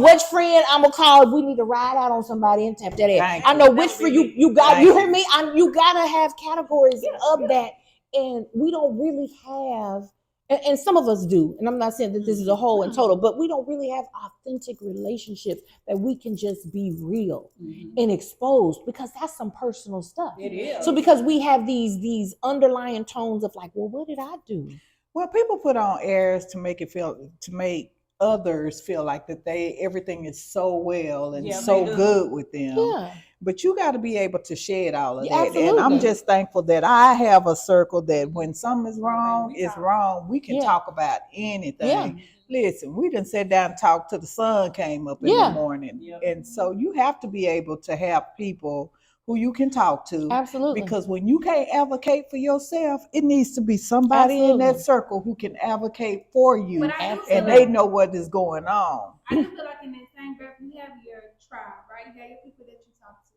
which friend I'm gonna call if we need to ride out on somebody and tap that ass. Thank I know you. which That friend would be you got. Thank You you. hear me? You gotta have categories Yeah, of that, and we don't really have. And some of us do, and I'm not saying that this is a whole and total, but we don't really have authentic relationships that we can just be real and exposed, because that's some personal stuff. It is. So because we have these underlying tones of like, well, what did I do? Well, people put on airs to make others feel like that everything is so well and Yeah, so they do. good with them. Yeah. But you got to be able to shed all of Yeah, that. And I'm absolutely. just thankful that I have a circle that when something is wrong, we it's talk. wrong. We can Yeah. talk about anything. Yeah. Listen, we done sat down and talked till the sun came up in Yeah. the morning. Yeah. And so you have to be able to have people who you can talk to. Absolutely. Because when you can't advocate for yourself, it needs to be somebody in that Absolutely. circle who can advocate for you. But I do feel And Absolutely. they know what is going on. I do feel like in that same breath, you have your tribe, right? You have your people that you talk to.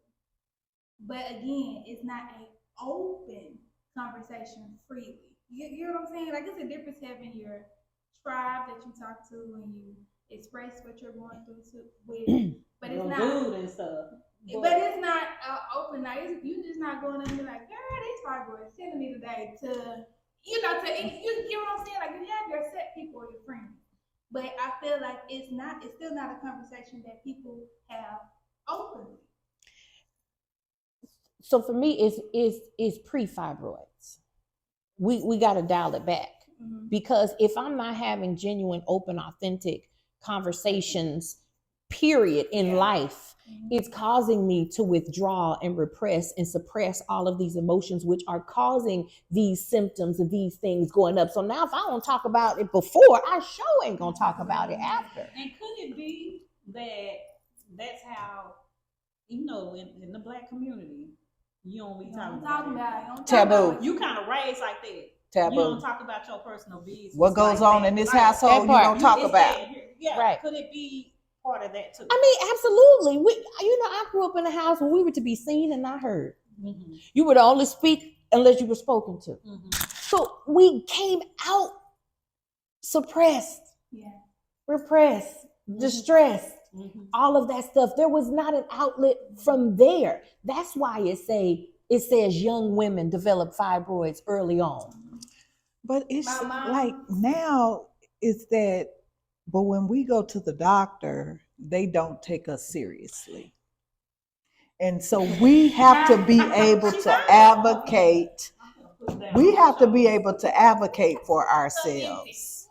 But again, it's not an open conversation freely. You know what I'm saying? Like, it's a difference having your tribe that you talk to and you express what you're going through with. But it's Little not. dude and stuff. But it's not open. Like, you just not going in and be like, girl, these fibroids telling me today to, you get what I'm saying? Like, you have your set people or your friends. But I feel like it's still not a conversation that people have openly. So for me, it's pre-fibroids. We got to dial it back, because if I'm not having genuine, open, authentic conversations, period, in life, it's causing me to withdraw and repress and suppress all of these emotions, which are causing these symptoms and these things going up. So now if I don't talk about it before, I sure ain't gonna talk about it after. And could it be that that's how, in the Black community, you don't be talking about it. Taboo. You kind of raised like that. Taboo. You don't talk about your personal business. What goes on in this household, you part. don't talk It's about. that. Yeah. Right. Could it be part of that too? I mean, absolutely. I grew up in a house where we were to be seen and not heard. Mm-hmm. You would only speak unless you were spoken to. Mm-hmm. So we came out suppressed, repressed, distressed, all of that stuff. There was not an outlet from there. That's why it says young women develop fibroids early on. But it's like now it's that, but when we go to the doctor, they don't take us seriously. And so we have to be able to advocate. We have to be able to advocate for ourselves.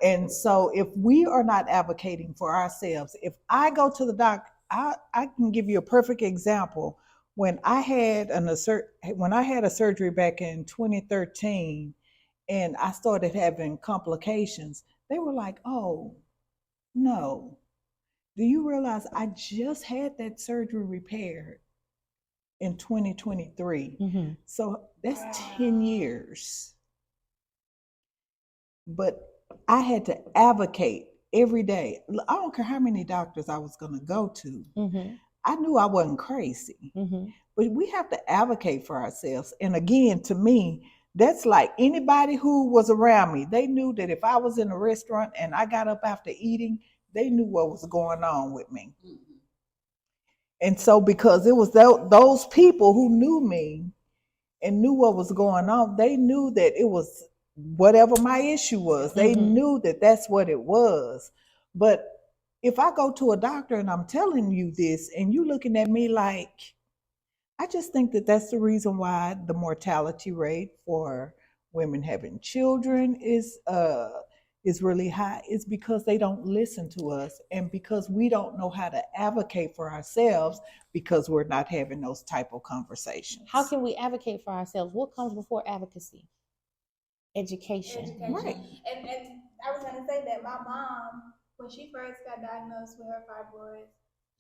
And so if we are not advocating for ourselves, if I go to the doctor, I can give you a perfect example. When I had a surgery back in 2013 and I started having complications, they were like, "Oh, no. Do you realize I just had that surgery repaired in 2023?" Mm-hmm. So that's 10 years. But I had to advocate every day. I don't care how many doctors I was going to go to. Mm-hmm. I knew I wasn't crazy. Mm-hmm. But we have to advocate for ourselves. And again, to me, that's like anybody who was around me. They knew that if I was in a restaurant and I got up after eating, they knew what was going on with me. Mm-hmm. And so because it was those people who knew me and knew what was going on, they knew that it was whatever my issue was. They knew that that's what it was. But if I go to a doctor and I'm telling you this and you looking at me like, I just think that that's the reason why the mortality rate for women having children is really high. It's because they don't listen to us and because we don't know how to advocate for ourselves because we're not having those type of conversations. How can we advocate for ourselves? What comes before advocacy? Education. Right. And I was gonna say that my mom, when she first got diagnosed with her fibroids,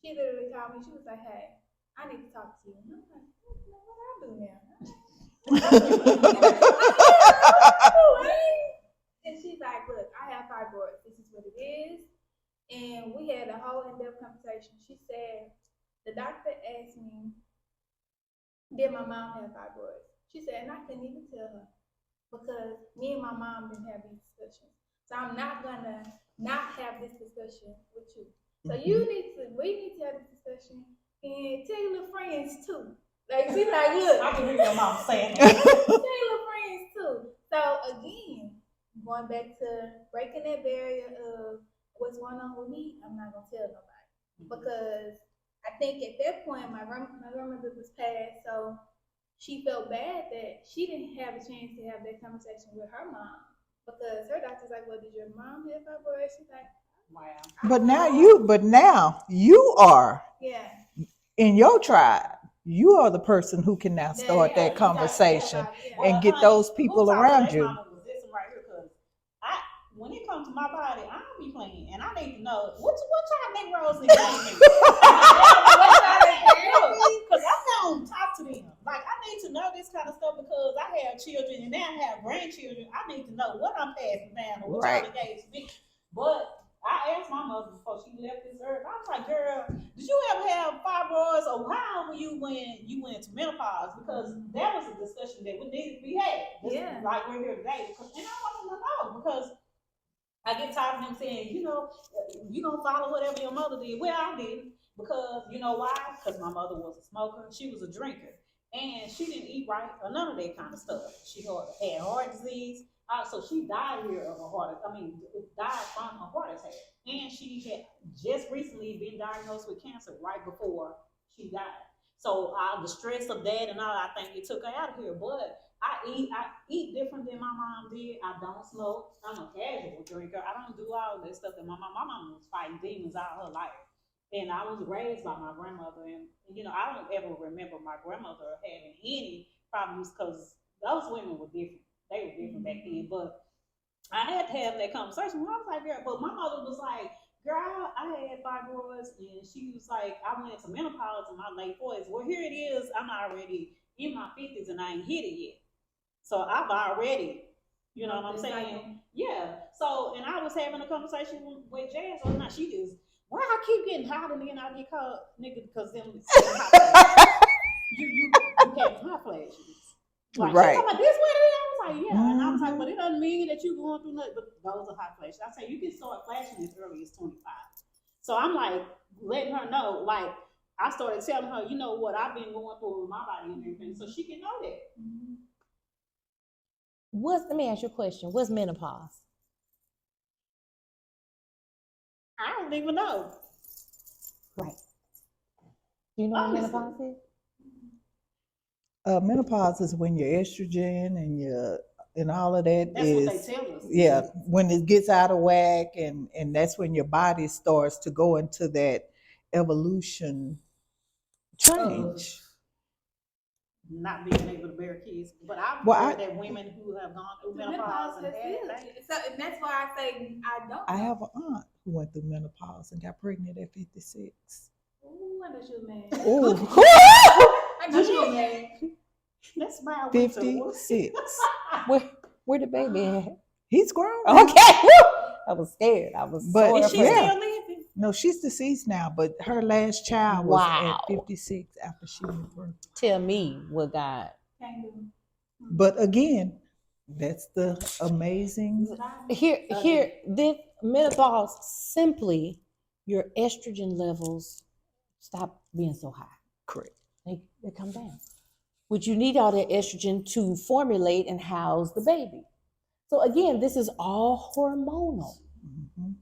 she literally called me. She was like, "Hey, I need to talk to you." And I'm like, "What I do now?" And she's like, "Look, I have fibroids. This is what it is, And we had a whole in-depth conversation. She said, the doctor asked me, did my mom have fibroids? She said, and I couldn't even tell her because me and my mom didn't have these discussions. So I'm not gonna not have this discussion with you. So we need to have this discussion and tell your little friends too. Like she's like, look, I can hear your mom saying tell that. your little friends too. So again, going back to breaking that barrier of what's going on with me, I'm not gonna tell nobody because I think at that point my grandmother was passed, so she felt bad that she didn't have a chance to have that conversation with her mom because her doctor's like, well, did your mom have fibroids? She's like, Wow. But now you are yeah. in your tribe. You are the person who can now start Yeah, that conversation yeah. and get those people around you. Right here, cause when it comes to my body, I don't be playing, and I need to know what y'all Negroes need to me. Cause I don't talk to them. Like I need to know this kind of stuff because I have children and now I have grandchildren. I need to know what I'm passing down or what y'all engaged me. But I asked my mother before she left this earth. I was like, "Girl, did you ever have fibroids, or how were you when you went to menopause?" Because that was a discussion that we needed to be had. Like we're here today, and I want to know because I get tired of them saying, you don't follow whatever your mother did. Well, I didn't because you know why? Because my mother was a smoker. She was a drinker, and she didn't eat right or none of that kind of stuff. She had heart disease. So she died here of died from a heart attack. And she had just recently been diagnosed with cancer right before she died. So the stress of that and all, I think it took her out of here. But I eat different than my mom did. I don't smoke. I'm a casual drinker. I don't do all that stuff that my mom was fighting demons all her life. And I was raised by my grandmother. And, I don't ever remember my grandmother having any problems because those women were different. They were different back then, but I had to have that conversation. I was like, girl, but my mother was like, girl, I had fibroids, and she was like, I went to menopause in my late 40s. Well, here it is. I'm already in my 50s, and I ain't hit it yet. So I've already, you know what I'm saying? Yeah. So, and I was having a conversation with Jazz last night. She just, why I keep getting hot and then I get called nigga because them hot flashes. You have hot flashes. Like, right. She's talking about this what it is. I was like, yeah. And I was like, but it doesn't mean that you're going through nothing. But those are hot flashes. I say you can start flashing as early as 25. So I'm like letting her know, like I started telling her, you know what I've been going through with my body and everything, so she can know that. Let me ask you a question. What's menopause? I don't even know. Right. Do you know what menopause is? Menopause is when your estrogen and all of that that's is, what they tell us. Yeah, when it gets out of whack, and that's when your body starts to go into that evolution change. Not being able to bear kids, but I've heard that women who have gone through menopause and so, and that's why I say I don't. I have an aunt who went through menopause and got pregnant at 56. Ooh, I know you man. Ooh. I know you man. That's my 56. Where the baby at? He's grown. Okay. I was scared. But is she still living? No, she's deceased now, but her last child was at 56 after she went through. Tell me what God. But again, that's the amazing. Here, this menopause, simply your estrogen levels stop being so high. Correct. They come down. Which you need all that estrogen to formulate and house the baby. So again, this is all hormonal. Mm-hmm.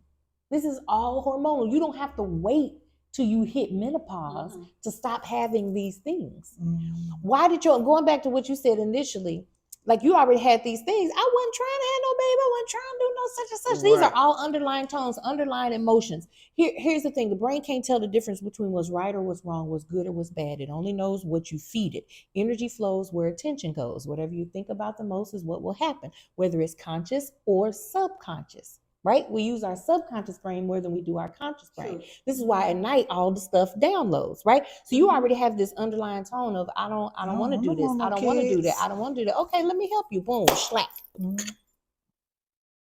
This is all hormonal. You don't have to wait till you hit menopause to stop having these things. Mm-hmm. Why did going back to what you said initially, like you already had these things. I wasn't trying to have no baby. I wasn't trying to do no such and such. Right. These are all underlying tones, underlying emotions. Here's the thing. The brain can't tell the difference between what's right or what's wrong, what's good or what's bad. It only knows what you feed it. Energy flows where attention goes. Whatever you think about the most is what will happen, whether it's conscious or subconscious. Right? We use our subconscious brain more than we do our conscious brain. Sure. This is why at night all the stuff downloads, right? So you already have this underlying tone of I don't want to do this. I don't want to do that. I don't want to do that. Okay, let me help you. Boom, slap.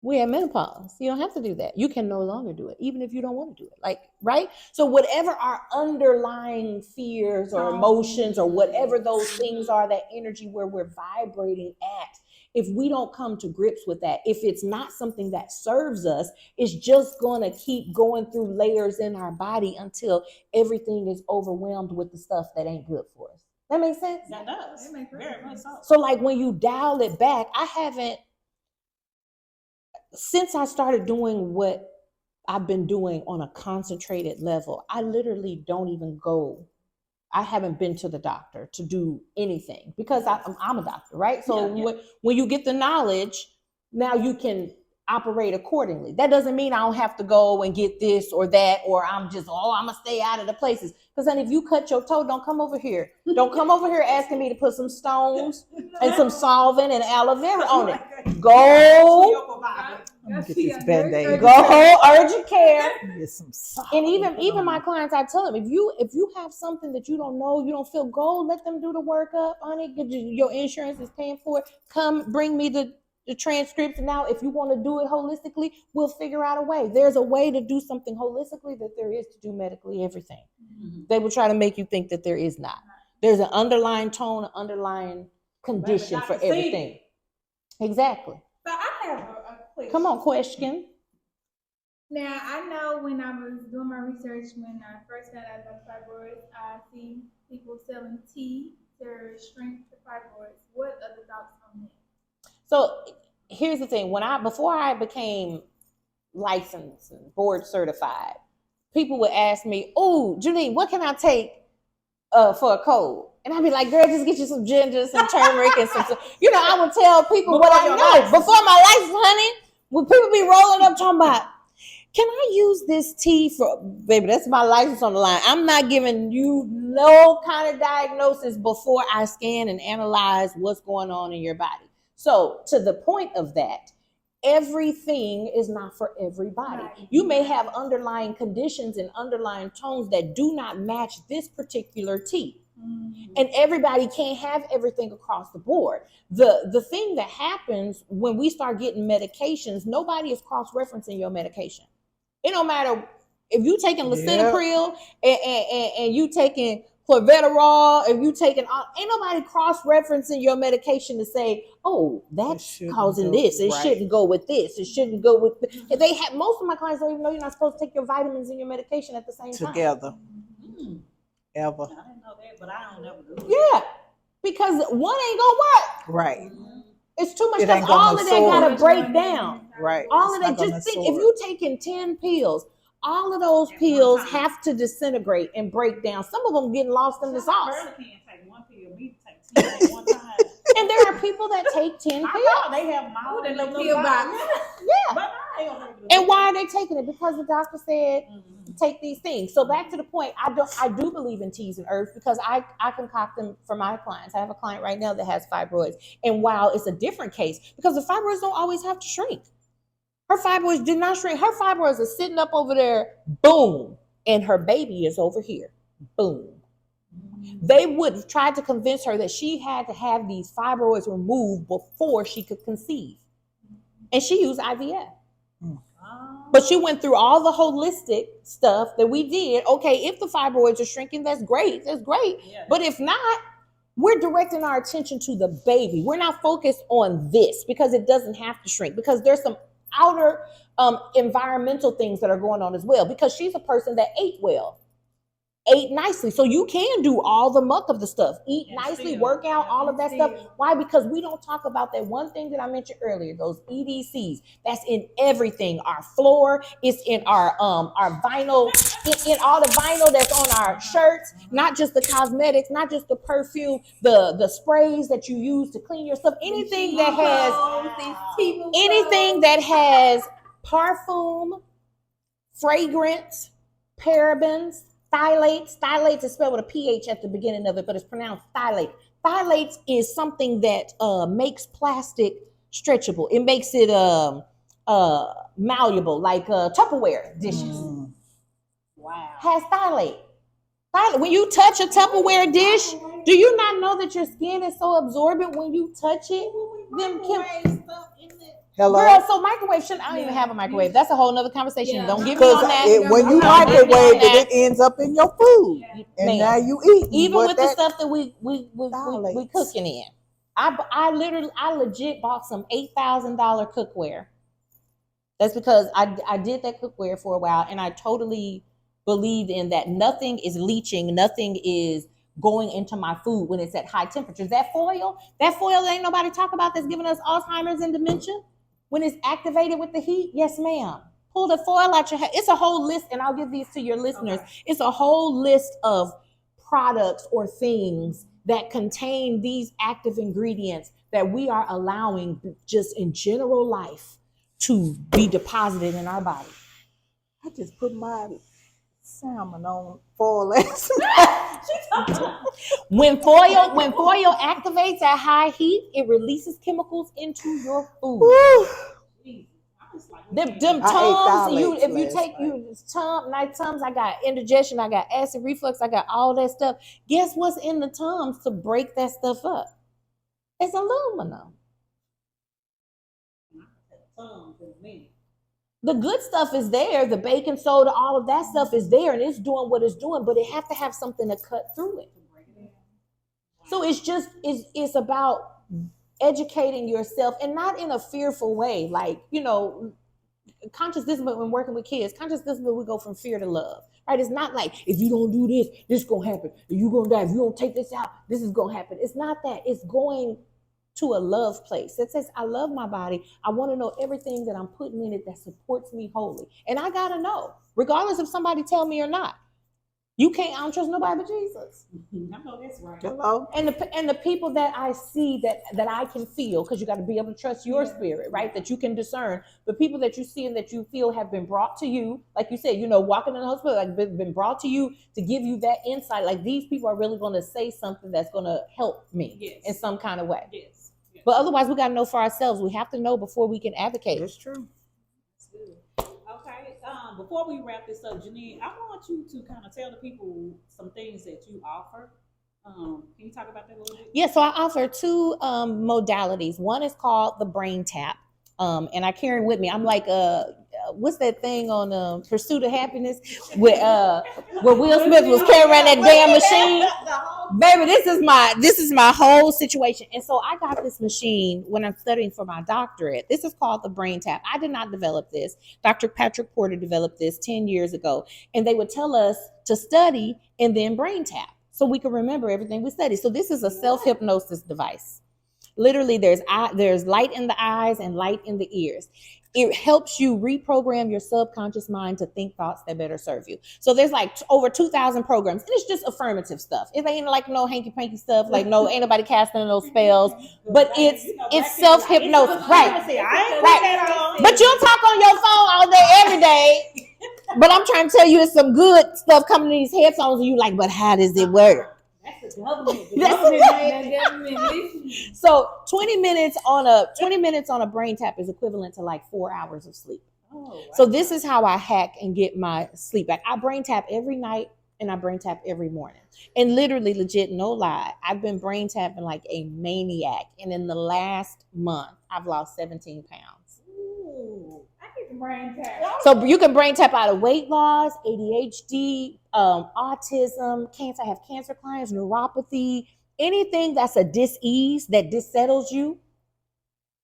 we're at menopause. You don't have to do that. You can no longer do it, even if you don't want to do it. Like, right? So whatever our underlying fears or emotions or whatever those things are, that energy where we're vibrating at, if we don't come to grips with that, if it's not something that serves us, it's just going to keep going through layers in our body until everything is overwhelmed with the stuff that ain't good for us. That makes sense? That does. That makes Very much so. So like when you dial it back, I haven't, since I started doing what I've been doing on a concentrated level, I literally don't even go. I haven't been to the doctor to do anything because I'm a doctor, right? So when you get the knowledge, now you can operate accordingly. That doesn't mean I don't have to go and get this or that, or I'm just, I'm gonna stay out of the places. Because then if you cut your toe, don't come over here. Don't come over here asking me to put some stones and some solvent and aloe vera on it. Go Get this Band-Aid. Go urgent care. Get some salt. And even my clients, I tell them, if you have something that you don't know, you don't feel, go let them do the workup on it. Your insurance is paying for it. Come bring me the transcripts. Now, if you want to do it holistically, we'll figure out a way. There's a way to do something holistically that there is to do medically everything. Mm-hmm. They will try to make you think that there is not. There's an underlying tone, an underlying condition for everything. Exactly. So I have a question. Come on, question. Now, I know when I was doing my research, when I first found out about fibroids, I see people selling tea to shrink the fibroids. What are the thoughts on that? So here's the thing. Before I became licensed and board certified, people would ask me, "Oh, JuNene, what can I take for a cold?" And I'd be like, "Girl, just get you some ginger, some turmeric, and some." I would tell people what I know before my license, honey. When people be rolling up talking about, "Can I use this tea for?" Baby, that's my license on the line. I'm not giving you no kind of diagnosis before I scan and analyze what's going on in your body. So to the point of that, everything is not for everybody. Right. You may have underlying conditions and underlying tones that do not match this particular tea. Mm-hmm. And everybody can't have everything across the board. The thing that happens when we start getting medications, nobody is cross-referencing your medication. It don't matter if you taking lisinopril and you taking clorveterol, if you taking, ain't nobody cross-referencing your medication to say, "Oh, that's causing this. It shouldn't go with this. It shouldn't go with." They have, most of my clients don't even know you're not supposed to take your vitamins and your medication at the same time. Together. Mm-hmm. Ever. I didn't know that, but I don't ever do it. Yeah, because one ain't gonna work. Right. Mm-hmm. It's too much stuff. All of that gotta break down. Right. All of that. Just think, if you taking 10 pills, all of those pills have to disintegrate and break down. Some of them getting lost in the sauce. I can't take one pill. We take 10 at one time. And there are people that take 10 pills. They have them all in the pill box. Yeah. But and why are they taking it? Because the doctor said take these things. So back to the point, I do believe in teas and herbs because I concoct them for my clients. I have a client right now that has fibroids. And while it's a different case, because the fibroids don't always have to shrink. Her fibroids did not shrink. Her fibroids are sitting up over there, boom, and her baby is over here, boom. They would have tried to convince her that she had to have these fibroids removed before she could conceive. And she used IVF. But she went through all the holistic stuff that we did. Okay, if the fibroids are shrinking, that's great. That's great. Yeah. But if not, we're directing our attention to the baby. We're not focused on this because it doesn't have to shrink, because there's some outer environmental things that are going on as well, because she's a person that ate well, ate nicely. So you can do all the muck of the stuff, eat nicely, work out, all of that stuff. Why? Because we don't talk about that one thing that I mentioned earlier, those EDCs. That's in everything. Our floor, it's in our vinyl, in all the vinyl that's on our shirts, not just the cosmetics, not just the perfume, the sprays that you use to clean your stuff. Anything that has parfum, fragrance, parabens, phthalates. Phthalates is spelled with a PH at the beginning of it, but it's pronounced phthalate. Phthalates is something that makes plastic stretchable. It makes it malleable, like Tupperware dishes. Wow. Has phthalate. When you touch a Tupperware dish, do you not know that your skin is so absorbent when you touch it? Hello. Girl, so microwave shouldn't. I don't even have a microwave. That's a whole nother conversation. Yeah. Don't get me Because on that. when you Don't get me on microwave that. it ends up in your food, and Ma'am. now you eat. Even with the stuff that we violates. cooking in. I legit bought some $8,000 cookware. That's because I did that cookware for a while, and I totally believed in that. Nothing is leaching, nothing is going into my food when it's at high temperatures. That foil ain't nobody talk about, that's giving us Alzheimer's and dementia. When it's activated with the heat, yes, ma'am. Pull the foil out your head. It's a whole list, and I'll give these to your listeners. Okay. It's a whole list of products or things that contain these active ingredients that we are allowing just in general life to be deposited in our body. I just put my salmon on foil last night. When foil activates at high heat, it releases chemicals into your food. Them Tums, if you take night Tums, I got indigestion, I got acid reflux, I got all that stuff. Guess what's in the Tums to break that stuff up? It's aluminum. The good stuff is there, the baking soda, all of that stuff is there, and it's doing what it's doing, but it have to have something to cut through it. So it's about educating yourself, and not in a fearful way, like, conscious discipline when working with kids. Conscious discipline, we go from fear to love, right? It's not like, if you don't do this, this is gonna happen. You're gonna die. If you don't take this out, this is gonna happen. It's not that. It's going to a love place. It says, I love my body. I want to know everything that I'm putting in it that supports me wholly. And I gotta know, regardless if somebody tell me or not. I don't trust nobody but Jesus. I know that's right. Hello. And the people that I see that I can feel, because you got to be able to trust your spirit, right? That you can discern. The people that you see and that you feel have been brought to you, like you said, walking in the hospital, like been brought to you to give you that insight. Like, these people are really going to say something that's going to help me in some kind of way. Yes. But otherwise, we got to know for ourselves. We have to know before we can advocate. That's true. That's good. Okay. Before we wrap this up, JuNene, I want you to kind of tell the people some things that you offer. Can you talk about that a little bit? Yeah, so I offer two modalities. One is called the Brain Tap, and I carry with me. I'm like, what's that thing on Pursuit of Happiness where Will Smith was carrying around that damn machine? Baby, this is my whole situation. And so I got this machine when I'm studying for my doctorate. This is called the Brain Tap. I did not develop this. Dr. Patrick Porter developed this 10 years ago. And they would tell us to study and then brain tap so we can remember everything we studied. So this is a self-hypnosis device. Literally, there's light in the eyes and light in the ears. It helps you reprogram your subconscious mind to think thoughts that better serve you. So there's like over 2,000 programs, and it's just affirmative stuff. It ain't like no hanky-panky stuff, like ain't nobody casting no spells, but it's self-hypnosis, right? But you'll talk on your phone all day, every day. But I'm trying to tell you, it's some good stuff coming in these headphones, and you like, but how does it work? That's the government. So 20 minutes on a brain tap is equivalent to like 4 hours of sleep. Oh, wow. So this is how I hack and get my sleep back. I brain tap every night and I brain tap every morning. And literally, legit, no lie, I've been brain tapping like a maniac. And in the last month, I've lost 17 pounds. Ooh, I need to brain tap. So you can brain tap out of weight loss, ADHD, autism, cancer. I have cancer clients, neuropathy, anything that's a dis-ease that dissettles you,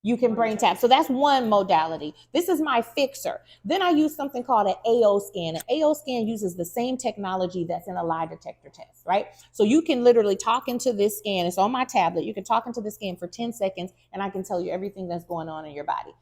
you can brain tap. So that's one modality. This is my fixer. Then I use something called an AO scan. An AO scan uses the same technology that's in a lie detector test, right? So you can literally talk into this scan. It's on my tablet. You can talk into the scan for 10 seconds, and I can tell you everything that's going on in your body.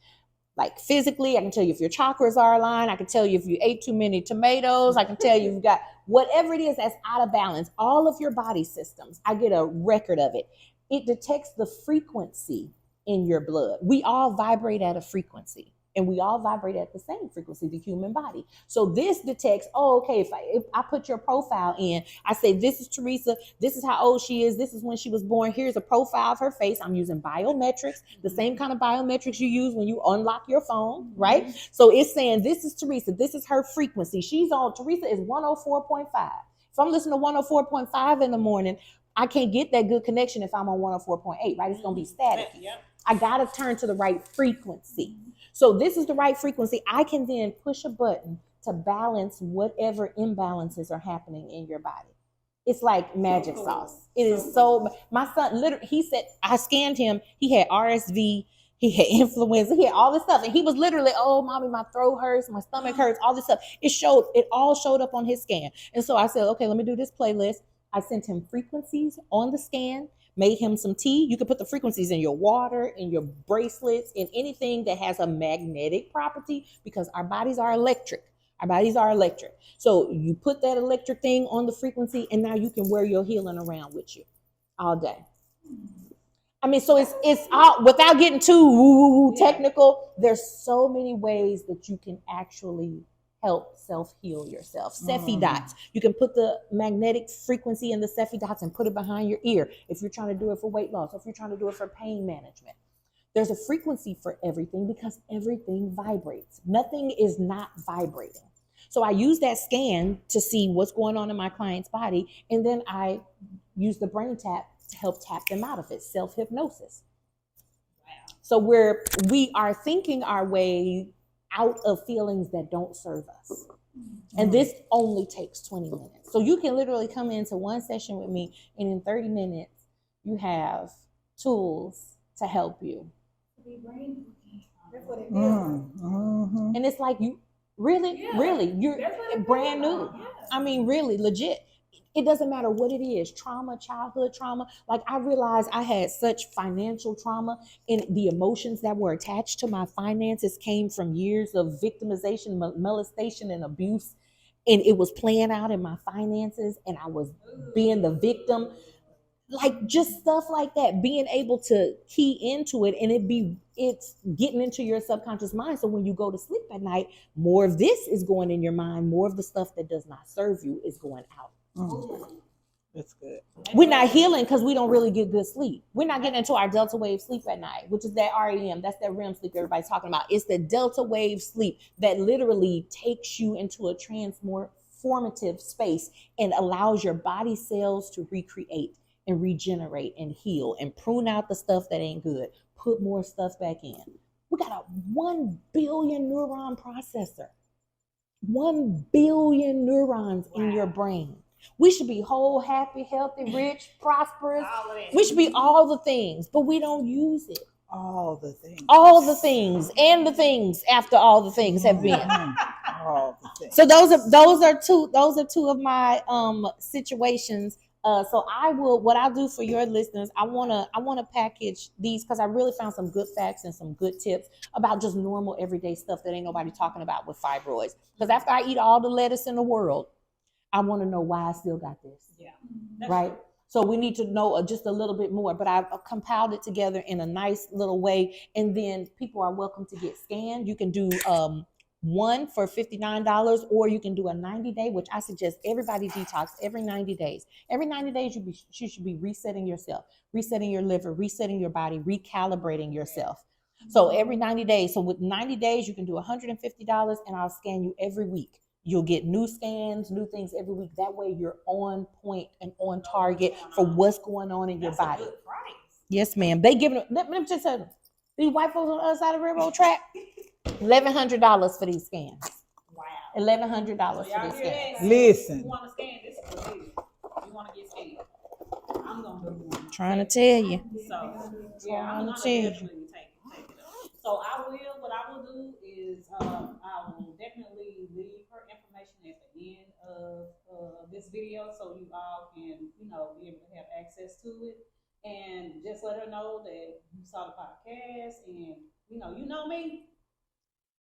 Like physically, I can tell you if your chakras are aligned. I can tell you if you ate too many tomatoes. I can tell you you've got whatever it is that's out of balance. All of your body systems, I get a record of it. It detects the frequency in your blood. We all vibrate at a frequency, and we all vibrate at the same frequency, the human body. So this detects, if I put your profile in, I say, this is Teresa, this is how old she is, this is when she was born, here's a profile of her face. I'm using biometrics, the same kind of biometrics you use when you unlock your phone, right? Mm-hmm. So it's saying, this is Teresa, this is her frequency. Teresa is 104.5. If I'm listening to 104.5 in the morning, I can't get that good connection if I'm on 104.8, right? It's going to be static. Yep. I got to turn to the right frequency. So this is the right frequency. I can then push a button to balance whatever imbalances are happening in your body. It's like magic sauce. It is so, my son literally, he said, I scanned him. He had RSV, he had influenza, he had all this stuff. And he was literally, oh, mommy, my throat hurts, my stomach hurts, all this stuff. It all showed up on his scan. And so I said, okay, let me do this playlist. I sent him frequencies on the scan, made him some tea. You can put the frequencies in your water, in your bracelets, in anything that has a magnetic property, because our bodies are electric. Our bodies are electric. So you put that electric thing on the frequency, and now you can wear your healing around with you all day. I mean, so it's all, without getting too technical, there's so many ways that you can actually help self-heal yourself. Cephi dots. You can put the magnetic frequency in the Cephi dots and put it behind your ear if you're trying to do it for weight loss, or if you're trying to do it for pain management. There's a frequency for everything because everything vibrates. Nothing is not vibrating. So I use that scan to see what's going on in my client's body, and then I use the brain tap to help tap them out of it, self-hypnosis. Wow. So we are thinking our way out of feelings that don't serve us. And this only takes 20 minutes. So you can literally come into one session with me, and in 30 minutes, you have tools to help you. That's what it feels like. And it's like, you really, you're brand new. Yeah. I mean, really, legit. It doesn't matter what it is, trauma, childhood trauma. Like, I realized I had such financial trauma, and the emotions that were attached to my finances came from years of victimization, molestation, and abuse. And it was playing out in my finances, and I was being the victim. Like, just stuff like that, being able to key into it, and it's getting into your subconscious mind. So when you go to sleep at night, more of this is going in your mind. More of the stuff that does not serve you is going out. That's good. We're not healing because we don't really get good sleep. We're not getting into our delta wave sleep at night, which is that REM. That's that REM sleep everybody's talking about. It's the delta wave sleep that literally takes you into a transformative space and allows your body cells to recreate and regenerate and heal and prune out the stuff that ain't good. Put more stuff back in. We got a 1 billion neuron processor. 1 billion neurons in your brain. We should be whole, happy, healthy, rich, prosperous. We should be all the things, but we don't use it. All the things. All the things, and the things after all the things have been. All the things. So those are two of my situations. So what I'll do for your listeners, I wanna package these, because I really found some good facts and some good tips about just normal everyday stuff that ain't nobody talking about with fibroids. Because after I eat all the lettuce in the world, I want to know why I still got this. Yeah. Right. True. So we need to know just a little bit more, but I've compiled it together in a nice little way. And then people are welcome to get scanned. You can do one for $59, or you can do a 90-day, which I suggest everybody detox every 90 days. Every 90 days, you should be resetting yourself, resetting your liver, resetting your body, recalibrating yourself. So every 90 days. So with 90 days, you can do $150, and I'll scan you every week. You'll get new scans, new things every week. That way you're on point and on target for what's going on in your body. A good price. Yes, ma'am. They give it, let me just tell you, these white folks on the other side of the railroad track, $1,100 for these scans. Wow. $1,100 for these scans. Listen. You want to scan this for you? You want to get scanned? I'm going to do one. Trying to tell you. So, yeah, I'm going to definitely take it up. So what I will do is I will definitely leave her information at the end of this video, so you all can, be able to have access to it, and just let her know that you saw the podcast, and you know me.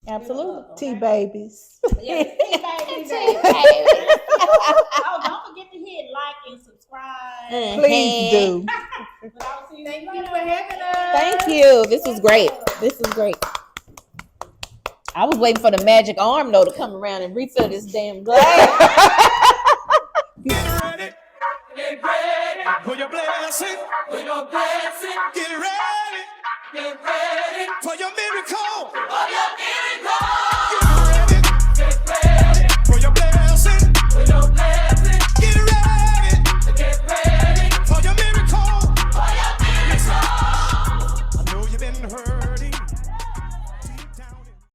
Absolutely. Tea babies. Yes, tea babies. Oh, don't forget to hit like and subscribe. Please do. Thank you for having us. Thank you. This was great. I was waiting for the magic arm, though, to come around and refill this damn glass. Get ready. Get ready for your blessing. For your blessing. Get ready. Get ready for your miracle. For your miracle.